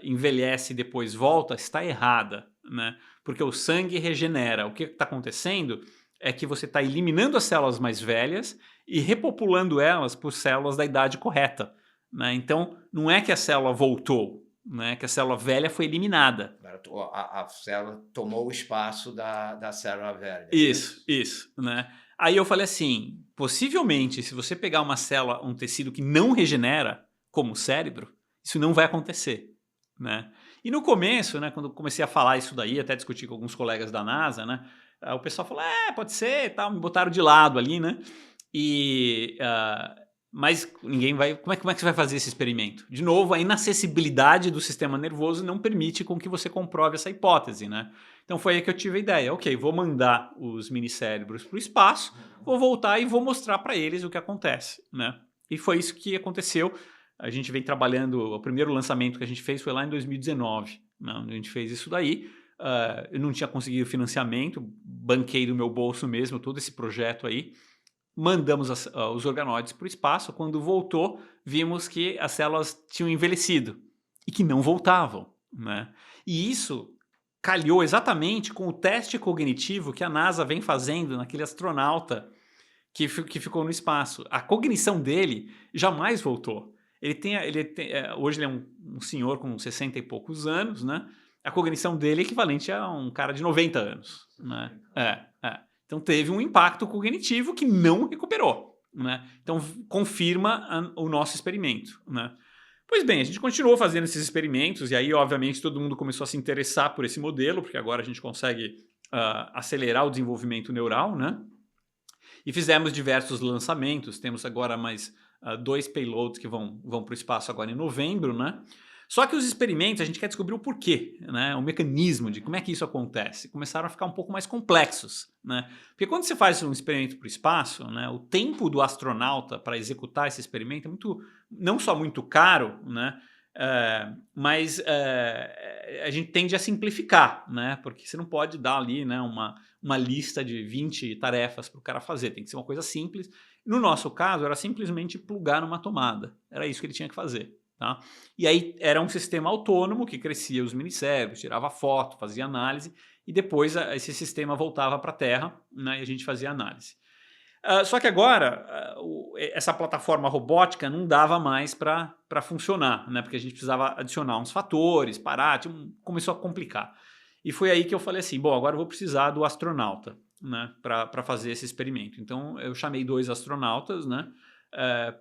envelhece e depois volta está errada, né? Porque o sangue regenera. O que está acontecendo é que você está eliminando as células mais velhas e repopulando elas por células da idade correta, né? Então, não é que a célula voltou, né? Que a célula velha foi eliminada. A célula tomou o espaço da célula velha. Isso, né? Aí eu falei assim, possivelmente, se você pegar uma célula, um tecido que não regenera, como o cérebro, isso não vai acontecer, né? E no começo, né, quando eu comecei a falar isso daí, até discutir com alguns colegas da NASA, né, o pessoal falou, pode ser, tal, me botaram de lado ali, né? Mas ninguém vai... Como é que você vai fazer esse experimento? De novo, a inacessibilidade do sistema nervoso não permite com que você comprove essa hipótese, né? Então foi aí que eu tive a ideia. Ok, vou mandar os minicérebros para o espaço, vou voltar e vou mostrar para eles o que acontece, né? E foi isso que aconteceu. A gente vem trabalhando... O primeiro lançamento que a gente fez foi lá em 2019, né? A gente fez isso daí. Eu não tinha conseguido financiamento, banquei do meu bolso mesmo todo esse projeto aí. Mandamos os organoides para o espaço. Quando voltou, vimos que as células tinham envelhecido e que não voltavam, né? E isso calhou exatamente com o teste cognitivo que a NASA vem fazendo naquele astronauta que ficou no espaço. A cognição dele jamais voltou. Hoje ele é um senhor com 60 e poucos anos, né? A cognição dele é equivalente a um cara de 90 anos, né? Então teve um impacto cognitivo que não recuperou, né? Então confirma o nosso experimento, né? Pois bem, a gente continuou fazendo esses experimentos e aí obviamente todo mundo começou a se interessar por esse modelo, porque agora a gente consegue acelerar o desenvolvimento neural, né? E fizemos diversos lançamentos, temos agora mais 2 payloads que vão para o espaço agora em novembro, né? Só que os experimentos, a gente quer descobrir o porquê, né? O mecanismo de como é que isso acontece. Começaram a ficar um pouco mais complexos, né? Porque quando você faz um experimento para o espaço, né, o tempo do astronauta para executar esse experimento é não só muito caro, né? Mas a gente tende a simplificar, né? Porque você não pode dar ali, né, uma lista de 20 tarefas para o cara fazer. Tem que ser uma coisa simples. No nosso caso, era simplesmente plugar numa tomada. Era isso que ele tinha que fazer. Tá? E aí era um sistema autônomo que crescia os minicérebros, tirava foto, fazia análise e depois esse sistema voltava para a Terra, né, e a gente fazia análise. Só que agora essa plataforma robótica não dava mais para funcionar, né, porque a gente precisava adicionar uns fatores, parar, começou a complicar. E foi aí que eu falei assim, bom, agora eu vou precisar do astronauta, né, para fazer esse experimento. Então eu chamei 2 astronautas, né,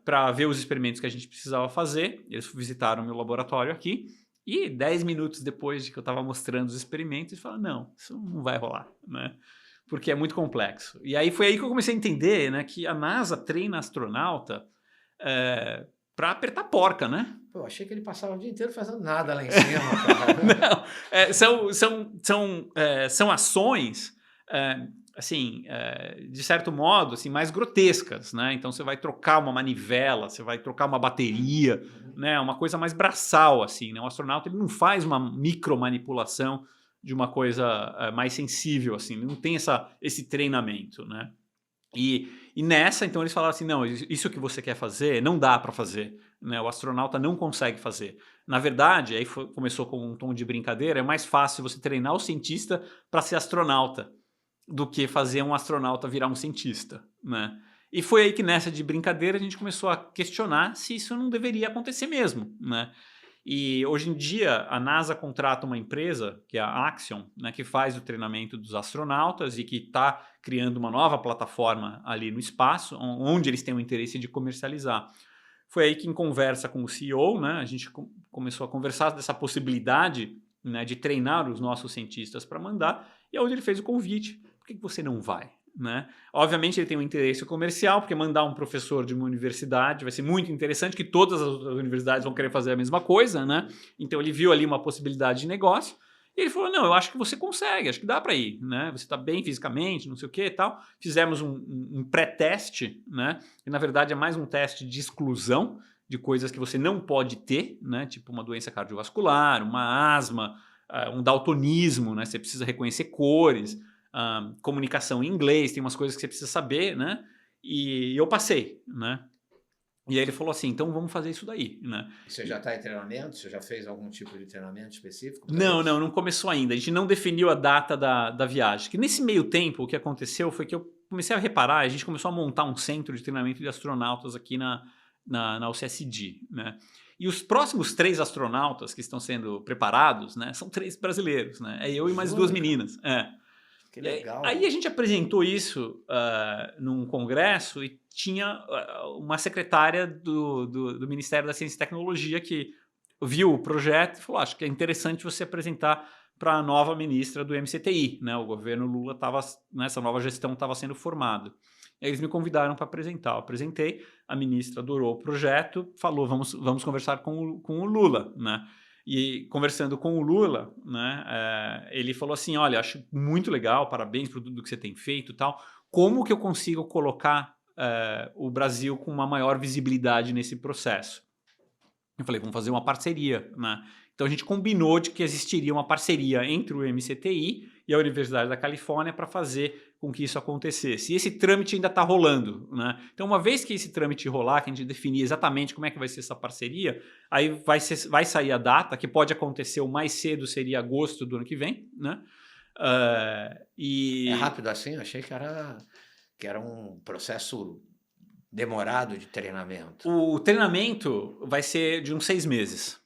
para ver os experimentos que a gente precisava fazer. Eles visitaram o meu laboratório aqui e 10 minutos depois de que eu estava mostrando os experimentos, eles falaram, não, isso não vai rolar, né? porque é muito complexo. E aí foi aí que eu comecei a entender, né, que a NASA treina astronauta para apertar porca, né? Pô, achei que ele passava o dia inteiro fazendo nada lá em cima, cara. Não, são ações, assim, de certo modo, assim, mais grotescas, né? Então você vai trocar uma manivela, você vai trocar uma bateria, né? Uma coisa mais braçal, assim, né? O astronauta ele não faz uma micromanipulação de uma coisa mais sensível, assim, não tem esse treinamento, né? E nessa, então, eles falaram assim, não, isso que você quer fazer, não dá para fazer, né? O astronauta não consegue fazer. Na verdade, aí começou com um tom de brincadeira, é mais fácil você treinar o cientista para ser astronauta do que fazer um astronauta virar um cientista, né? E foi aí que nessa de brincadeira a gente começou a questionar se isso não deveria acontecer mesmo, né? E hoje em dia a NASA contrata uma empresa, que é a Axiom, né, que faz o treinamento dos astronautas e que está criando uma nova plataforma ali no espaço, onde eles têm o interesse de comercializar. Foi aí que, em conversa com o CEO, né, a gente começou a conversar dessa possibilidade, né, de treinar os nossos cientistas para mandar, e é onde ele fez o convite. Por que você não vai? Né? Obviamente ele tem um interesse comercial, porque mandar um professor de uma universidade vai ser muito interessante, que todas as outras universidades vão querer fazer a mesma coisa, né? Então ele viu ali uma possibilidade de negócio, e ele falou, não, eu acho que você consegue, acho que dá para ir, né? Você está bem fisicamente, não sei o que e tal. Fizemos um pré-teste, né? Que na verdade é mais um teste de exclusão de coisas que você não pode ter, né? Tipo uma doença cardiovascular, uma asma, um daltonismo, né? Você precisa reconhecer cores, comunicação em inglês, tem umas coisas que você precisa saber, né? E eu passei, né? E aí ele falou assim, então vamos fazer isso daí, né? Você já está em treinamento? Você já fez algum tipo de treinamento específico? Não começou ainda. A gente não definiu a data da viagem. Que nesse meio tempo, o que aconteceu foi que eu comecei a reparar, a gente começou a montar um centro de treinamento de astronautas aqui na UCSD, né? E os próximos 3 astronautas que estão sendo preparados, né, são 3 brasileiros, né? É eu e mais 2 meninas. Que legal. Aí a gente apresentou isso num congresso e tinha uma secretária do Ministério da Ciência e Tecnologia que viu o projeto e falou, acho que é interessante você apresentar para a nova ministra do MCTI, né? O governo Lula estava, nessa nova gestão estava sendo formado. Eles me convidaram para apresentar. Eu apresentei, a ministra adorou o projeto, falou, vamos conversar com o Lula, né? E conversando com o Lula, né, ele falou assim, olha, acho muito legal, parabéns por tudo que você tem feito e tal, como que eu consigo colocar o Brasil com uma maior visibilidade nesse processo? Eu falei, vamos fazer uma parceria, né? Então a gente combinou de que existiria uma parceria entre o MCTI e a Universidade da Califórnia para fazer com que isso acontecesse. E esse trâmite ainda está rolando, né? Então uma vez que esse trâmite rolar, que a gente definir exatamente como é que vai ser essa parceria, aí vai sair a data, que pode acontecer o mais cedo, seria agosto do ano que vem, né? É rápido assim? Eu achei que era um processo demorado de treinamento. O treinamento vai ser de uns 6 meses,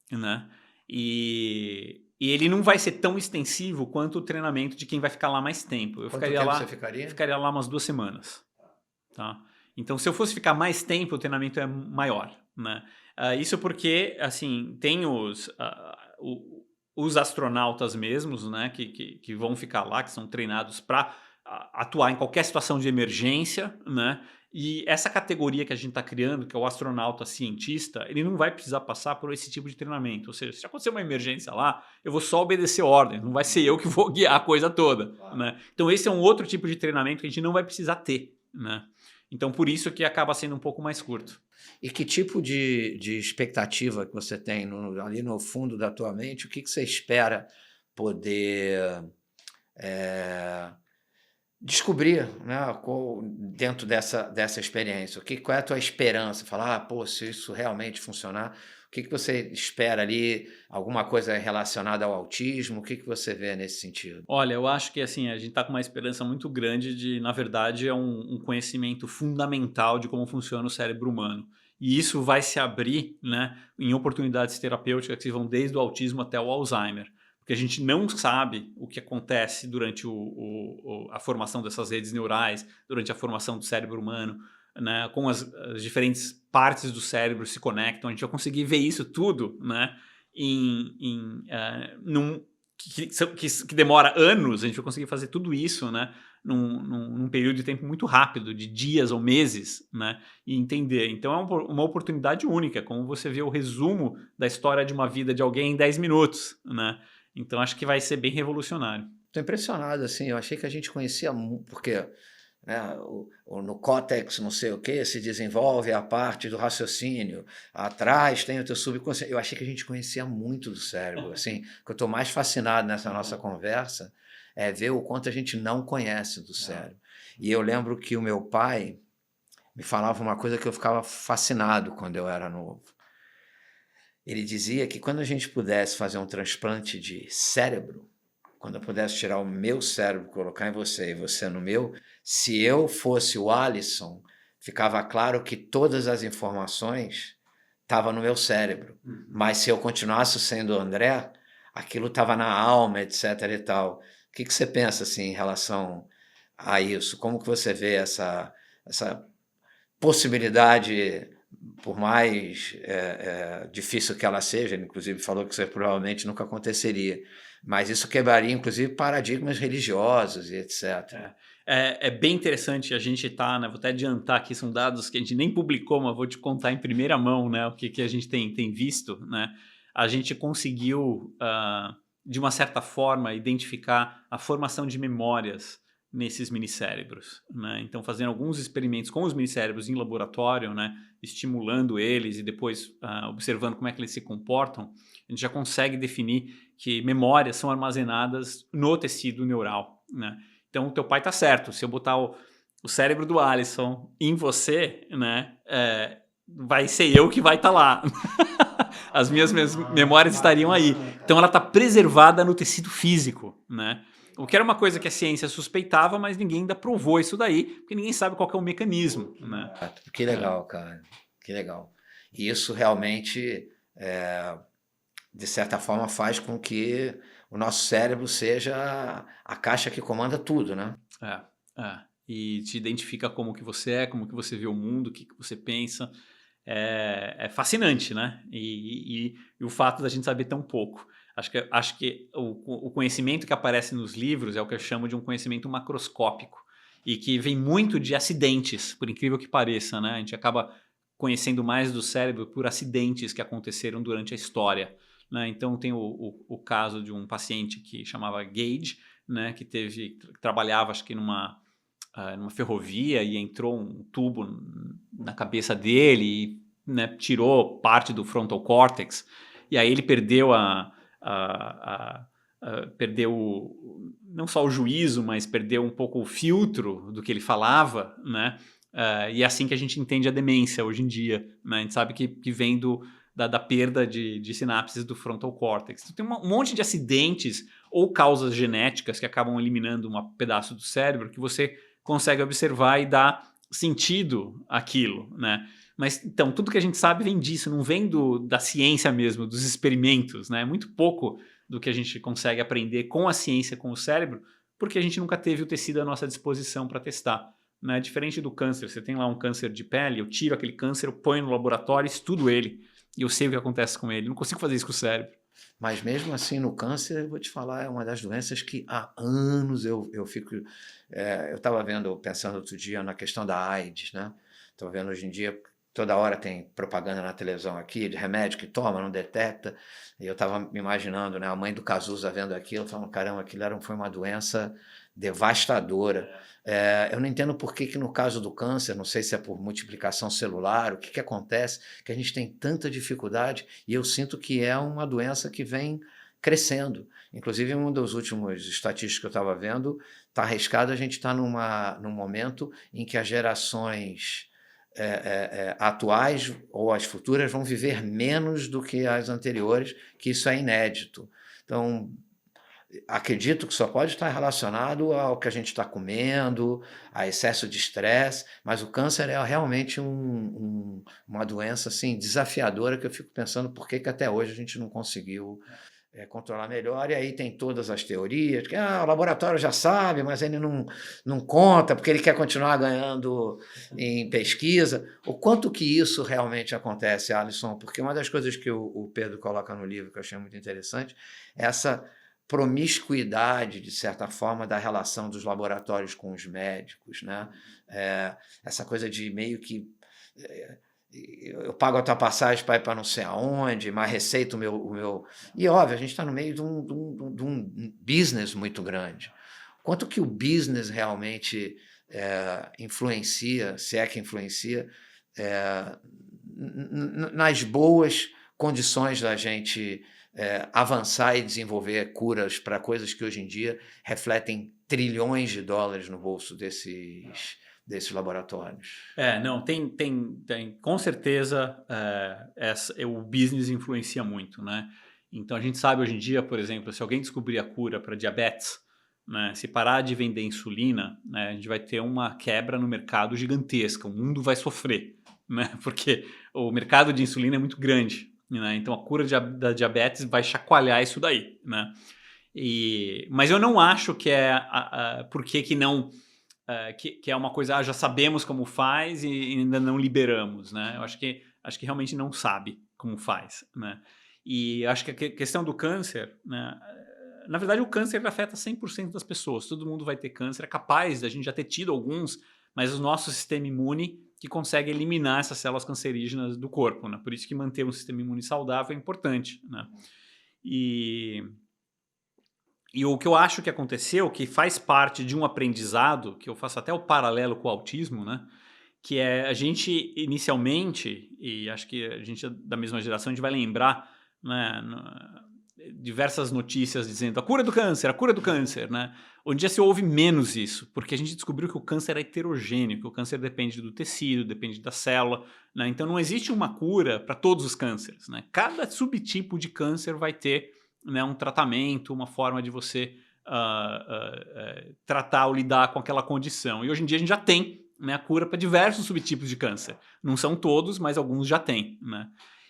né? E ele não vai ser tão extensivo quanto o treinamento de quem vai ficar lá mais tempo. Quanto tempo você ficaria? Ficaria lá umas 2 semanas. Tá? Então, se eu fosse ficar mais tempo, o treinamento é maior, né? Isso porque, assim, tem os astronautas mesmos, né? Que vão ficar lá, que são treinados para atuar em qualquer situação de emergência, né? E essa categoria que a gente está criando, que é o astronauta cientista, ele não vai precisar passar por esse tipo de treinamento. Ou seja, se acontecer uma emergência lá, eu vou só obedecer ordens, não vai ser eu que vou guiar a coisa toda. Né? Então esse é um outro tipo de treinamento que a gente não vai precisar ter. Né? Então por isso que acaba sendo um pouco mais curto. E que tipo de expectativa que você tem ali no fundo da tua mente? O que você espera poder descobrir, né, dentro dessa experiência? Qual é a tua esperança? Falar, pô, se isso realmente funcionar, o que você espera ali? Alguma coisa relacionada ao autismo? O que você vê nesse sentido? Olha, eu acho que assim, a gente está com uma esperança muito grande de, na verdade, é um conhecimento fundamental de como funciona o cérebro humano. E isso vai se abrir, né, em oportunidades terapêuticas que vão desde o autismo até o Alzheimer. Porque a gente não sabe o que acontece durante a formação dessas redes neurais, durante a formação do cérebro humano, né, como as diferentes partes do cérebro se conectam. A gente vai conseguir ver isso tudo, né, num que demora anos, a gente vai conseguir fazer tudo isso, né, num período de tempo muito rápido, de dias ou meses, né, e entender. Então é uma oportunidade única, como você vê o resumo da história de uma vida de alguém em 10 minutos, né? Então acho que vai ser bem revolucionário. Estou impressionado, assim, eu achei que a gente conhecia muito, porque né, no córtex, não sei o que, se desenvolve a parte do raciocínio, atrás tem o teu subconsciente. Eu achei que a gente conhecia muito do cérebro, assim, o que eu estou mais fascinado nessa nossa conversa é ver o quanto a gente não conhece do cérebro. E eu lembro que o meu pai me falava uma coisa que eu ficava fascinado quando eu era novo. Ele dizia que quando a gente pudesse fazer um transplante de cérebro, quando eu pudesse tirar o meu cérebro, colocar em você e você no meu, se eu fosse o Alisson, ficava claro que todas as informações estavam no meu cérebro. Mas se eu continuasse sendo o André, aquilo estava na alma, etc. e tal. O que você pensa assim, em relação a isso? Como que você vê essa possibilidade, por mais difícil que ela seja, inclusive falou que isso provavelmente nunca aconteceria, mas isso quebraria, inclusive, paradigmas religiosos e etc. É bem interessante a gente né? Vou até adiantar aqui, são dados que a gente nem publicou, mas vou te contar em primeira mão, né? O que a gente tem visto, né? A gente conseguiu, de uma certa forma, identificar a formação de memórias nesses minicérebros, né? Então, fazendo alguns experimentos com os minicérebros em laboratório, né? Estimulando eles e depois observando como é que eles se comportam, a gente já consegue definir que memórias são armazenadas no tecido neural, né? Então, o teu pai tá certo. Se eu botar o cérebro do Alisson em você, né, vai ser eu que vai estar lá. As minhas memórias estariam aí. Então, ela tá preservada no tecido físico, né? O que era uma coisa que a ciência suspeitava, mas ninguém ainda provou isso daí, porque ninguém sabe qual que é o mecanismo, né? Que legal, cara. Que legal. E isso realmente, de certa forma, faz com que o nosso cérebro seja a caixa que comanda tudo, né? E te identifica como que você é, como que você vê o mundo, o que você pensa. É fascinante, né? E o fato da gente saber tão pouco. Acho que o conhecimento que aparece nos livros é o que eu chamo de um conhecimento macroscópico e que vem muito de acidentes, por incrível que pareça, né? A gente acaba conhecendo mais do cérebro por acidentes que aconteceram durante a história, né? Então tem o caso de um paciente que chamava Gage, né? Que trabalhava, acho que numa ferrovia e entrou um tubo na cabeça dele e, né, tirou parte do frontal cortex, e aí ele perdeu perdeu não só o juízo, mas perdeu um pouco o filtro do que ele falava, né? E é assim que a gente entende a demência hoje em dia, né? A gente sabe que vem da perda de sinapses do frontal cortex. Então, tem um monte de acidentes ou causas genéticas que acabam eliminando um pedaço do cérebro que você consegue observar e dar sentido àquilo, né? Mas, então, tudo que a gente sabe vem disso, não vem da ciência mesmo, dos experimentos, né? Muito pouco do que a gente consegue aprender com a ciência, com o cérebro, porque a gente nunca teve o tecido à nossa disposição para testar, né? Diferente do câncer, você tem lá um câncer de pele, eu tiro aquele câncer, eu ponho no laboratório, estudo ele, e eu sei o que acontece com ele. Não consigo fazer isso com o cérebro. Mas mesmo assim, no câncer, eu vou te falar, é uma das doenças que há anos eu fico... eu estava pensando outro dia na questão da AIDS, né? Estou vendo hoje em dia, toda hora tem propaganda na televisão aqui, de remédio que toma, não detecta. E eu estava me imaginando, né, a mãe do Cazuza vendo aquilo, falando, caramba, aquilo foi uma doença devastadora. Eu não entendo por que no caso do câncer, não sei se é por multiplicação celular, o que acontece, que a gente tem tanta dificuldade, e eu sinto que é uma doença que vem crescendo. Inclusive, um dos últimos estatísticos que eu estava vendo, está arriscado a gente estar num momento em que as gerações atuais ou as futuras vão viver menos do que as anteriores, que isso é inédito. Então, acredito que só pode estar relacionado ao que a gente está comendo, a excesso de estresse, mas o câncer é realmente uma doença assim, desafiadora, que eu fico pensando por que até hoje a gente não conseguiu controlar melhor. E aí tem todas as teorias, que o laboratório já sabe, mas ele não conta, porque ele quer continuar ganhando em pesquisa. O quanto que isso realmente acontece, Alisson? Porque uma das coisas que o Pedro coloca no livro, que eu achei muito interessante, é essa promiscuidade, de certa forma, da relação dos laboratórios com os médicos, né? Essa coisa de meio que eu pago a tua passagem para ir para não sei aonde, mas receito o meu... E, óbvio, a gente está no meio de um business muito grande. Quanto que o business realmente influencia, se é que influencia, nas boas condições da gente avançar e desenvolver curas para coisas que hoje em dia refletem trilhões de dólares no bolso desses laboratórios. Não, tem com certeza o business influencia muito, né? Então a gente sabe hoje em dia, por exemplo, se alguém descobrir a cura para diabetes, né, se parar de vender insulina, né, a gente vai ter uma quebra no mercado gigantesca, o mundo vai sofrer, né? Porque o mercado de insulina é muito grande, né? Então a cura da diabetes vai chacoalhar isso daí, né? Mas eu não acho que por que não... que é uma coisa, já sabemos como faz e ainda não liberamos, né? Eu acho que realmente não sabe como faz, né? E acho que a questão do câncer, né? Na verdade, o câncer afeta 100% das pessoas. Todo mundo vai ter câncer. É capaz da gente já ter tido alguns, mas o nosso sistema imune que consegue eliminar essas células cancerígenas do corpo, né? Por isso que manter um sistema imune saudável é importante, né? E o que eu acho que aconteceu, que faz parte de um aprendizado, que eu faço até o paralelo com o autismo, né? Que é a gente inicialmente, e acho que a gente é da mesma geração, a gente vai lembrar, né, diversas notícias dizendo a cura do câncer, né? Hoje em dia se ouve menos isso, porque a gente descobriu que o câncer é heterogêneo, que o câncer depende do tecido, depende da célula, né? Então não existe uma cura para todos os cânceres, né? Cada subtipo de câncer vai ter, né, um tratamento, uma forma de você tratar ou lidar com aquela condição. E hoje em dia a gente já tem, né, a cura para diversos subtipos de câncer. Não são todos, mas alguns já tem, né?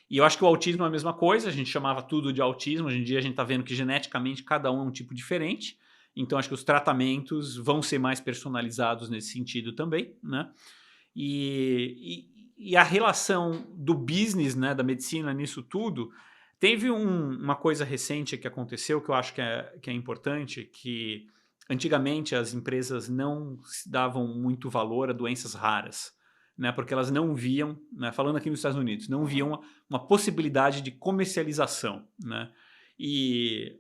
E eu acho que o autismo é a mesma coisa, a gente chamava tudo de autismo, hoje em dia a gente está vendo que geneticamente cada um é um tipo diferente, então acho que os tratamentos vão ser mais personalizados nesse sentido também, né? E a relação do business, né, da medicina nisso tudo, teve uma coisa recente que aconteceu que eu acho que é importante, que antigamente as empresas não davam muito valor a doenças raras, né, porque elas não viam, né, falando aqui nos Estados Unidos, não viam uma possibilidade de comercialização, né? E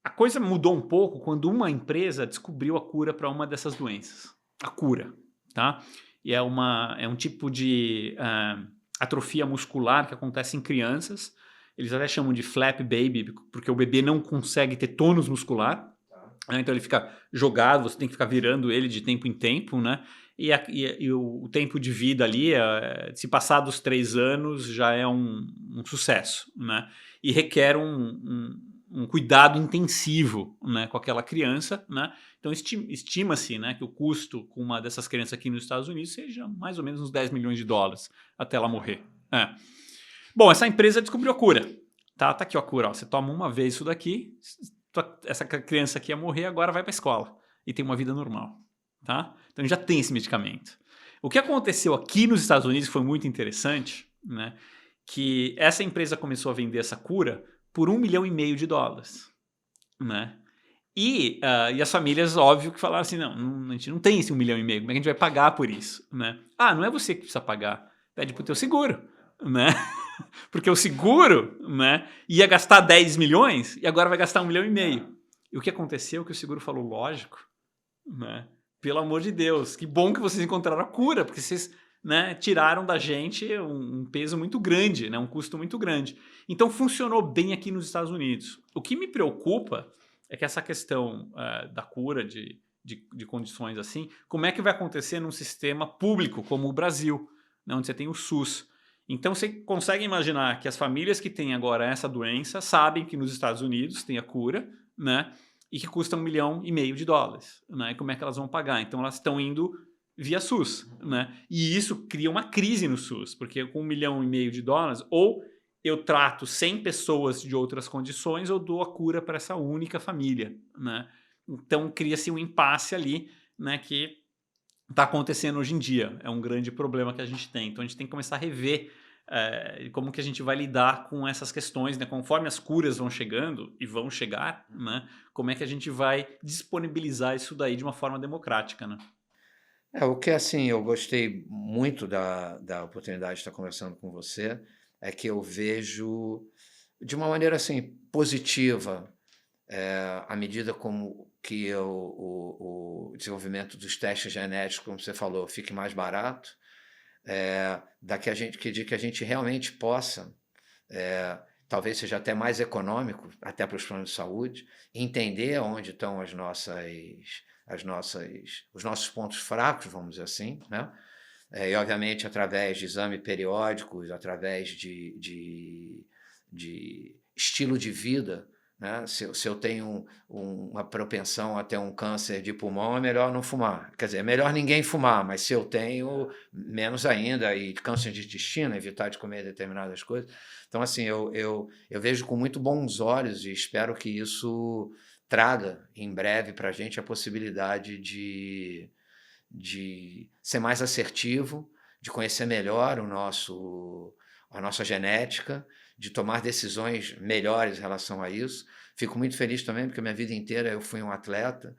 a coisa mudou um pouco quando uma empresa descobriu a cura para uma dessas doenças. A cura, tá? E é um tipo de atrofia muscular que acontece em crianças. Eles até chamam de flap baby, porque o bebê não consegue ter tônus muscular, né? Então ele fica jogado, você tem que ficar virando ele de tempo em tempo, né? E o tempo de vida ali, se passar dos 3 anos, já é um sucesso, né? E requer um cuidado intensivo, né, com aquela criança, né? Então estima-se, né, que o custo com uma dessas crianças aqui nos Estados Unidos seja mais ou menos uns 10 milhões de dólares até ela morrer. Bom, essa empresa descobriu a cura. Tá aqui a cura. Ó. Você toma uma vez isso daqui, essa criança aqui ia morrer, agora vai para a escola e tem uma vida normal. Tá? Então já tem esse medicamento. O que aconteceu aqui nos Estados Unidos foi muito interessante, né? Que essa empresa começou a vender essa cura por $1,5 milhão, né? E as famílias, óbvio, que falaram assim, não, a gente não tem esse $1,5 milhão, como é que a gente vai pagar por isso, né? Não é você que precisa pagar, pede pro teu seguro, né? Porque o seguro, né, ia gastar 10 milhões e agora vai gastar $1,5 milhão. E o que aconteceu? Que o seguro falou, lógico, né? Pelo amor de Deus, que bom que vocês encontraram a cura, porque vocês, né, tiraram da gente um peso muito grande, né, um custo muito grande. Então funcionou bem aqui nos Estados Unidos. O que me preocupa é que essa questão da cura de condições assim, como é que vai acontecer num sistema público como o Brasil, né, onde você tem o SUS. Então você consegue imaginar que as famílias que têm agora essa doença sabem que nos Estados Unidos tem a cura, né? E que custa $1,5 milhão, né? E como é que elas vão pagar? Então elas estão indo via SUS, né? E isso cria uma crise no SUS, porque com $1,5 milhão, ou eu trato 100 pessoas de outras condições ou dou a cura para essa única família, né? Então cria-se um impasse ali, né? Que está acontecendo hoje em dia. É um grande problema que a gente tem. Então a gente tem que começar a rever como que a gente vai lidar com essas questões, né? Conforme as curas vão chegando e vão chegar, né? Como é que a gente vai disponibilizar isso daí de uma forma democrática, né? O que assim, eu gostei muito da oportunidade de estar conversando com você, é que eu vejo de uma maneira assim positiva, à medida como que o desenvolvimento dos testes genéticos, como você falou, fique mais barato, que a gente realmente possa, talvez seja até mais econômico, até para os planos de saúde, entender onde estão os nossos pontos fracos, vamos dizer assim, né? E obviamente através de exames periódicos, através de estilo de vida, né? Se eu tenho uma propensão a ter um câncer de pulmão, é melhor não fumar. Quer dizer, é melhor ninguém fumar, mas se eu tenho, menos ainda, e câncer de intestino, evitar de comer determinadas coisas. Então, assim, eu vejo com muito bons olhos e espero que isso traga em breve para a gente a possibilidade de ser mais assertivo, de conhecer melhor a nossa genética, de tomar decisões melhores em relação a isso. Fico muito feliz também, porque a minha vida inteira eu fui um atleta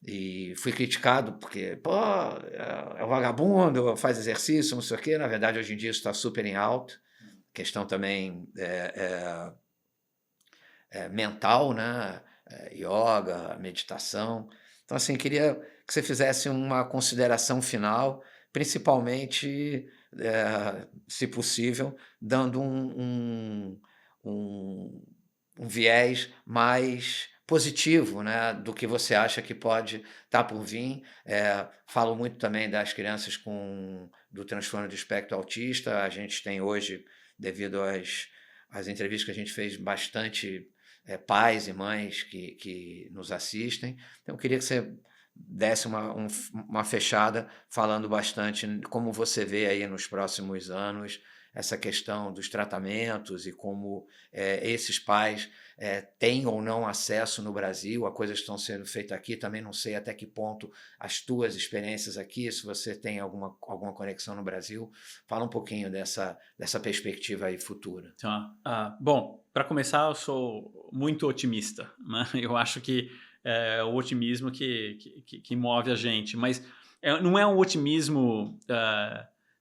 e fui criticado porque, pô, é um vagabundo, faz exercício, não sei o quê. Na verdade, hoje em dia isso está super em alta. Questão também mental, né? Yoga, meditação. Então, assim, queria que você fizesse uma consideração final, principalmente, se possível, dando um viés mais positivo, né, do que você acha que pode estar por vir. Falo muito também das crianças do transtorno de espectro autista. A gente tem hoje, devido às entrevistas que a gente fez, bastante pais e mães que nos assistem. Então, eu queria que você desse uma fechada falando bastante como você vê aí nos próximos anos essa questão dos tratamentos e como esses pais têm ou não acesso no Brasil a coisas que estão sendo feitas aqui. Também não sei até que ponto as tuas experiências aqui, se você tem alguma conexão no Brasil. Fala um pouquinho dessa perspectiva aí futura. Tá. Bom, para começar, eu sou muito otimista, né? Eu acho que é o otimismo que move a gente, mas não é um otimismo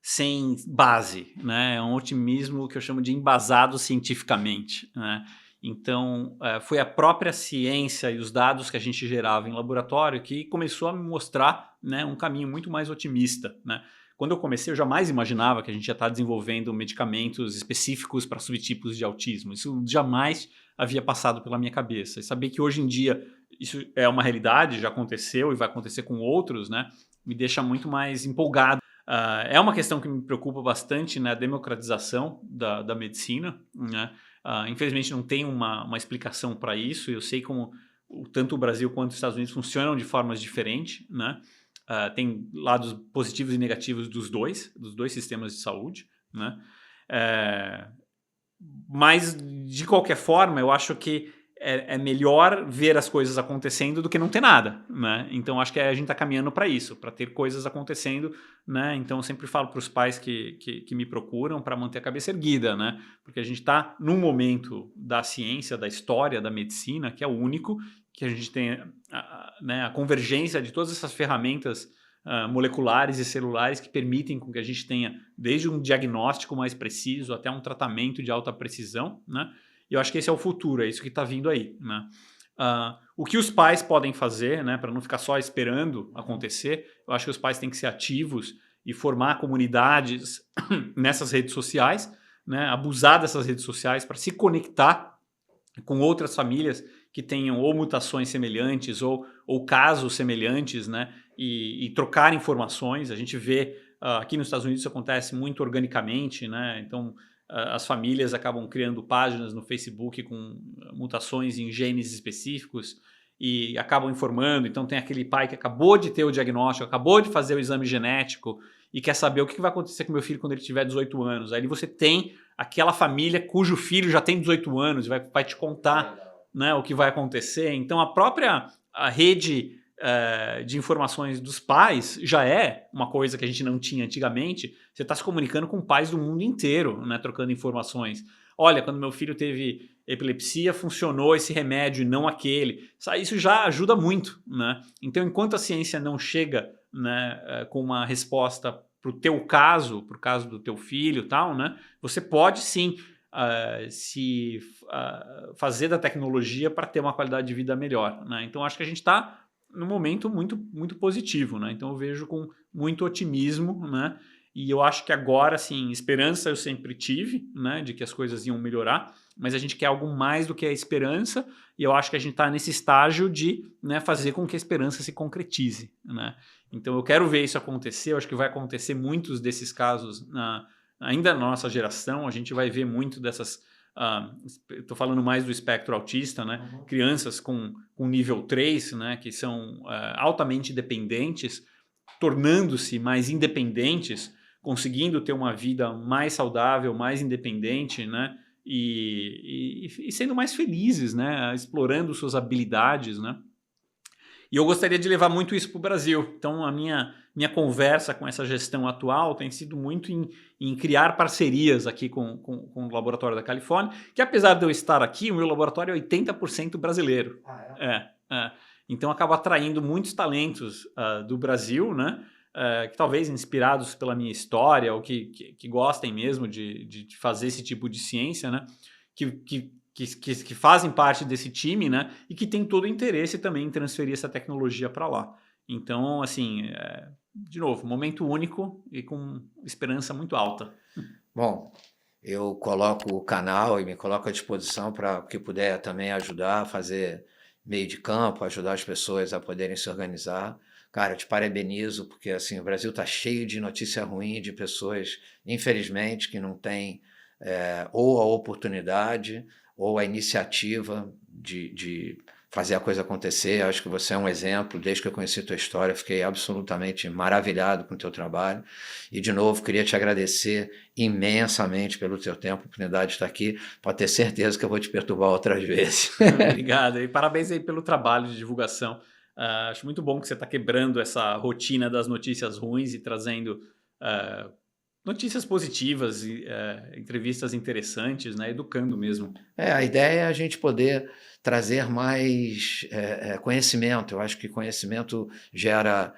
sem base, né? É um otimismo que eu chamo de embasado cientificamente, né? Então, foi a própria ciência e os dados que a gente gerava em laboratório que começou a me mostrar, né, um caminho muito mais otimista, né? Quando eu comecei, eu jamais imaginava que a gente ia estar desenvolvendo medicamentos específicos para subtipos de autismo. Isso jamais havia passado pela minha cabeça. E saber que hoje em dia isso é uma realidade, já aconteceu e vai acontecer com outros, né, me deixa muito mais empolgado. É uma questão que me preocupa bastante, né, a democratização da medicina, né? Infelizmente não tem uma explicação para isso. Eu sei como tanto o Brasil quanto os Estados Unidos funcionam de formas diferentes, né? Tem lados positivos e negativos dos dois sistemas de saúde, né? Mas, de qualquer forma, eu acho que é melhor ver as coisas acontecendo do que não ter nada, né? Então, acho que a gente está caminhando para isso, para ter coisas acontecendo, né? Então, eu sempre falo para os pais que me procuram para manter a cabeça erguida, né? Porque a gente está num momento da ciência, da história, da medicina, que é o único, que a gente tem a convergência de todas essas ferramentas moleculares e celulares que permitem com que a gente tenha desde um diagnóstico mais preciso até um tratamento de alta precisão, né? E eu acho que esse é o futuro, é isso que está vindo aí, né? O que os pais podem fazer, né, para não ficar só esperando acontecer, eu acho que os pais têm que ser ativos e formar comunidades nessas redes sociais, né, abusar dessas redes sociais para se conectar com outras famílias que tenham ou mutações semelhantes ou casos semelhantes, né, e trocar informações. A gente vê aqui nos Estados Unidos isso acontece muito organicamente, né? Então as famílias acabam criando páginas no Facebook com mutações em genes específicos e acabam informando. Então tem aquele pai que acabou de ter o diagnóstico, acabou de fazer o exame genético e quer saber o que vai acontecer com meu filho quando ele tiver 18 anos. Aí você tem aquela família cujo filho já tem 18 anos e vai te contar, né, o que vai acontecer. Então a rede de informações dos pais já é uma coisa que a gente não tinha antigamente. Você está se comunicando com pais do mundo inteiro, né, trocando informações. Olha, quando meu filho teve epilepsia, funcionou esse remédio e não aquele. Isso já ajuda muito, né? Então, enquanto a ciência não chega, né, com uma resposta para o teu caso, para o caso do teu filho e tal, né, você pode sim fazer da tecnologia para ter uma qualidade de vida melhor, né? Então, acho que a gente está num momento muito, muito positivo, né? Então, eu vejo com muito otimismo, né? E eu acho que agora, assim, esperança eu sempre tive, né, de que as coisas iam melhorar, mas a gente quer algo mais do que a esperança, e eu acho que a gente está nesse estágio de, né, fazer com que a esperança se concretize, né? Então eu quero ver isso acontecer, eu acho que vai acontecer muitos desses casos ainda na nossa geração, a gente vai ver muito dessas... Estou falando mais do espectro autista, né? Uhum. Crianças com nível 3, né, que são altamente dependentes, tornando-se mais independentes, conseguindo ter uma vida mais saudável, mais independente, né? E sendo mais felizes, né? Explorando suas habilidades, né? E eu gostaria de levar muito isso para o Brasil. Então, a minha conversa com essa gestão atual tem sido muito em criar parcerias aqui com o Laboratório da Califórnia, que apesar de eu estar aqui, o meu laboratório é 80% brasileiro. Então, acaba atraindo muitos talentos do Brasil, né? Que talvez inspirados pela minha história ou que gostem mesmo de fazer esse tipo de ciência, né? Que fazem parte desse time, né? E que tem todo o interesse também em transferir essa tecnologia para lá. Então, assim, de novo, momento único e com esperança muito alta. Bom, eu coloco o canal e me coloco à disposição para o que puder também ajudar a fazer meio de campo, ajudar as pessoas a poderem se organizar. Cara, eu te parabenizo, porque assim, o Brasil está cheio de notícia ruim, de pessoas, infelizmente, que não têm ou a oportunidade ou a iniciativa de fazer a coisa acontecer. Eu acho que você é um exemplo. Desde que eu conheci a tua história, fiquei absolutamente maravilhado com o teu trabalho. E, de novo, queria te agradecer imensamente pelo teu tempo, a oportunidade de estar aqui. Pode ter certeza que eu vou te perturbar outras vezes. Obrigado. E parabéns aí pelo trabalho de divulgação. Acho muito bom que você está quebrando essa rotina das notícias ruins e trazendo notícias positivas, entrevistas interessantes, né? Educando mesmo. A ideia é a gente poder trazer mais conhecimento. Eu acho que conhecimento gera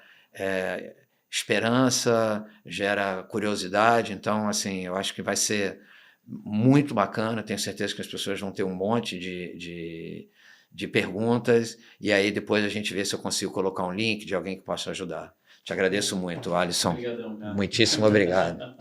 esperança, gera curiosidade. Então, assim, eu acho que vai ser muito bacana. Tenho certeza que as pessoas vão ter um monte de perguntas, e aí depois a gente vê se eu consigo colocar um link de alguém que possa ajudar. Te agradeço muito, Alisson. Obrigadão, cara. Muitíssimo obrigado.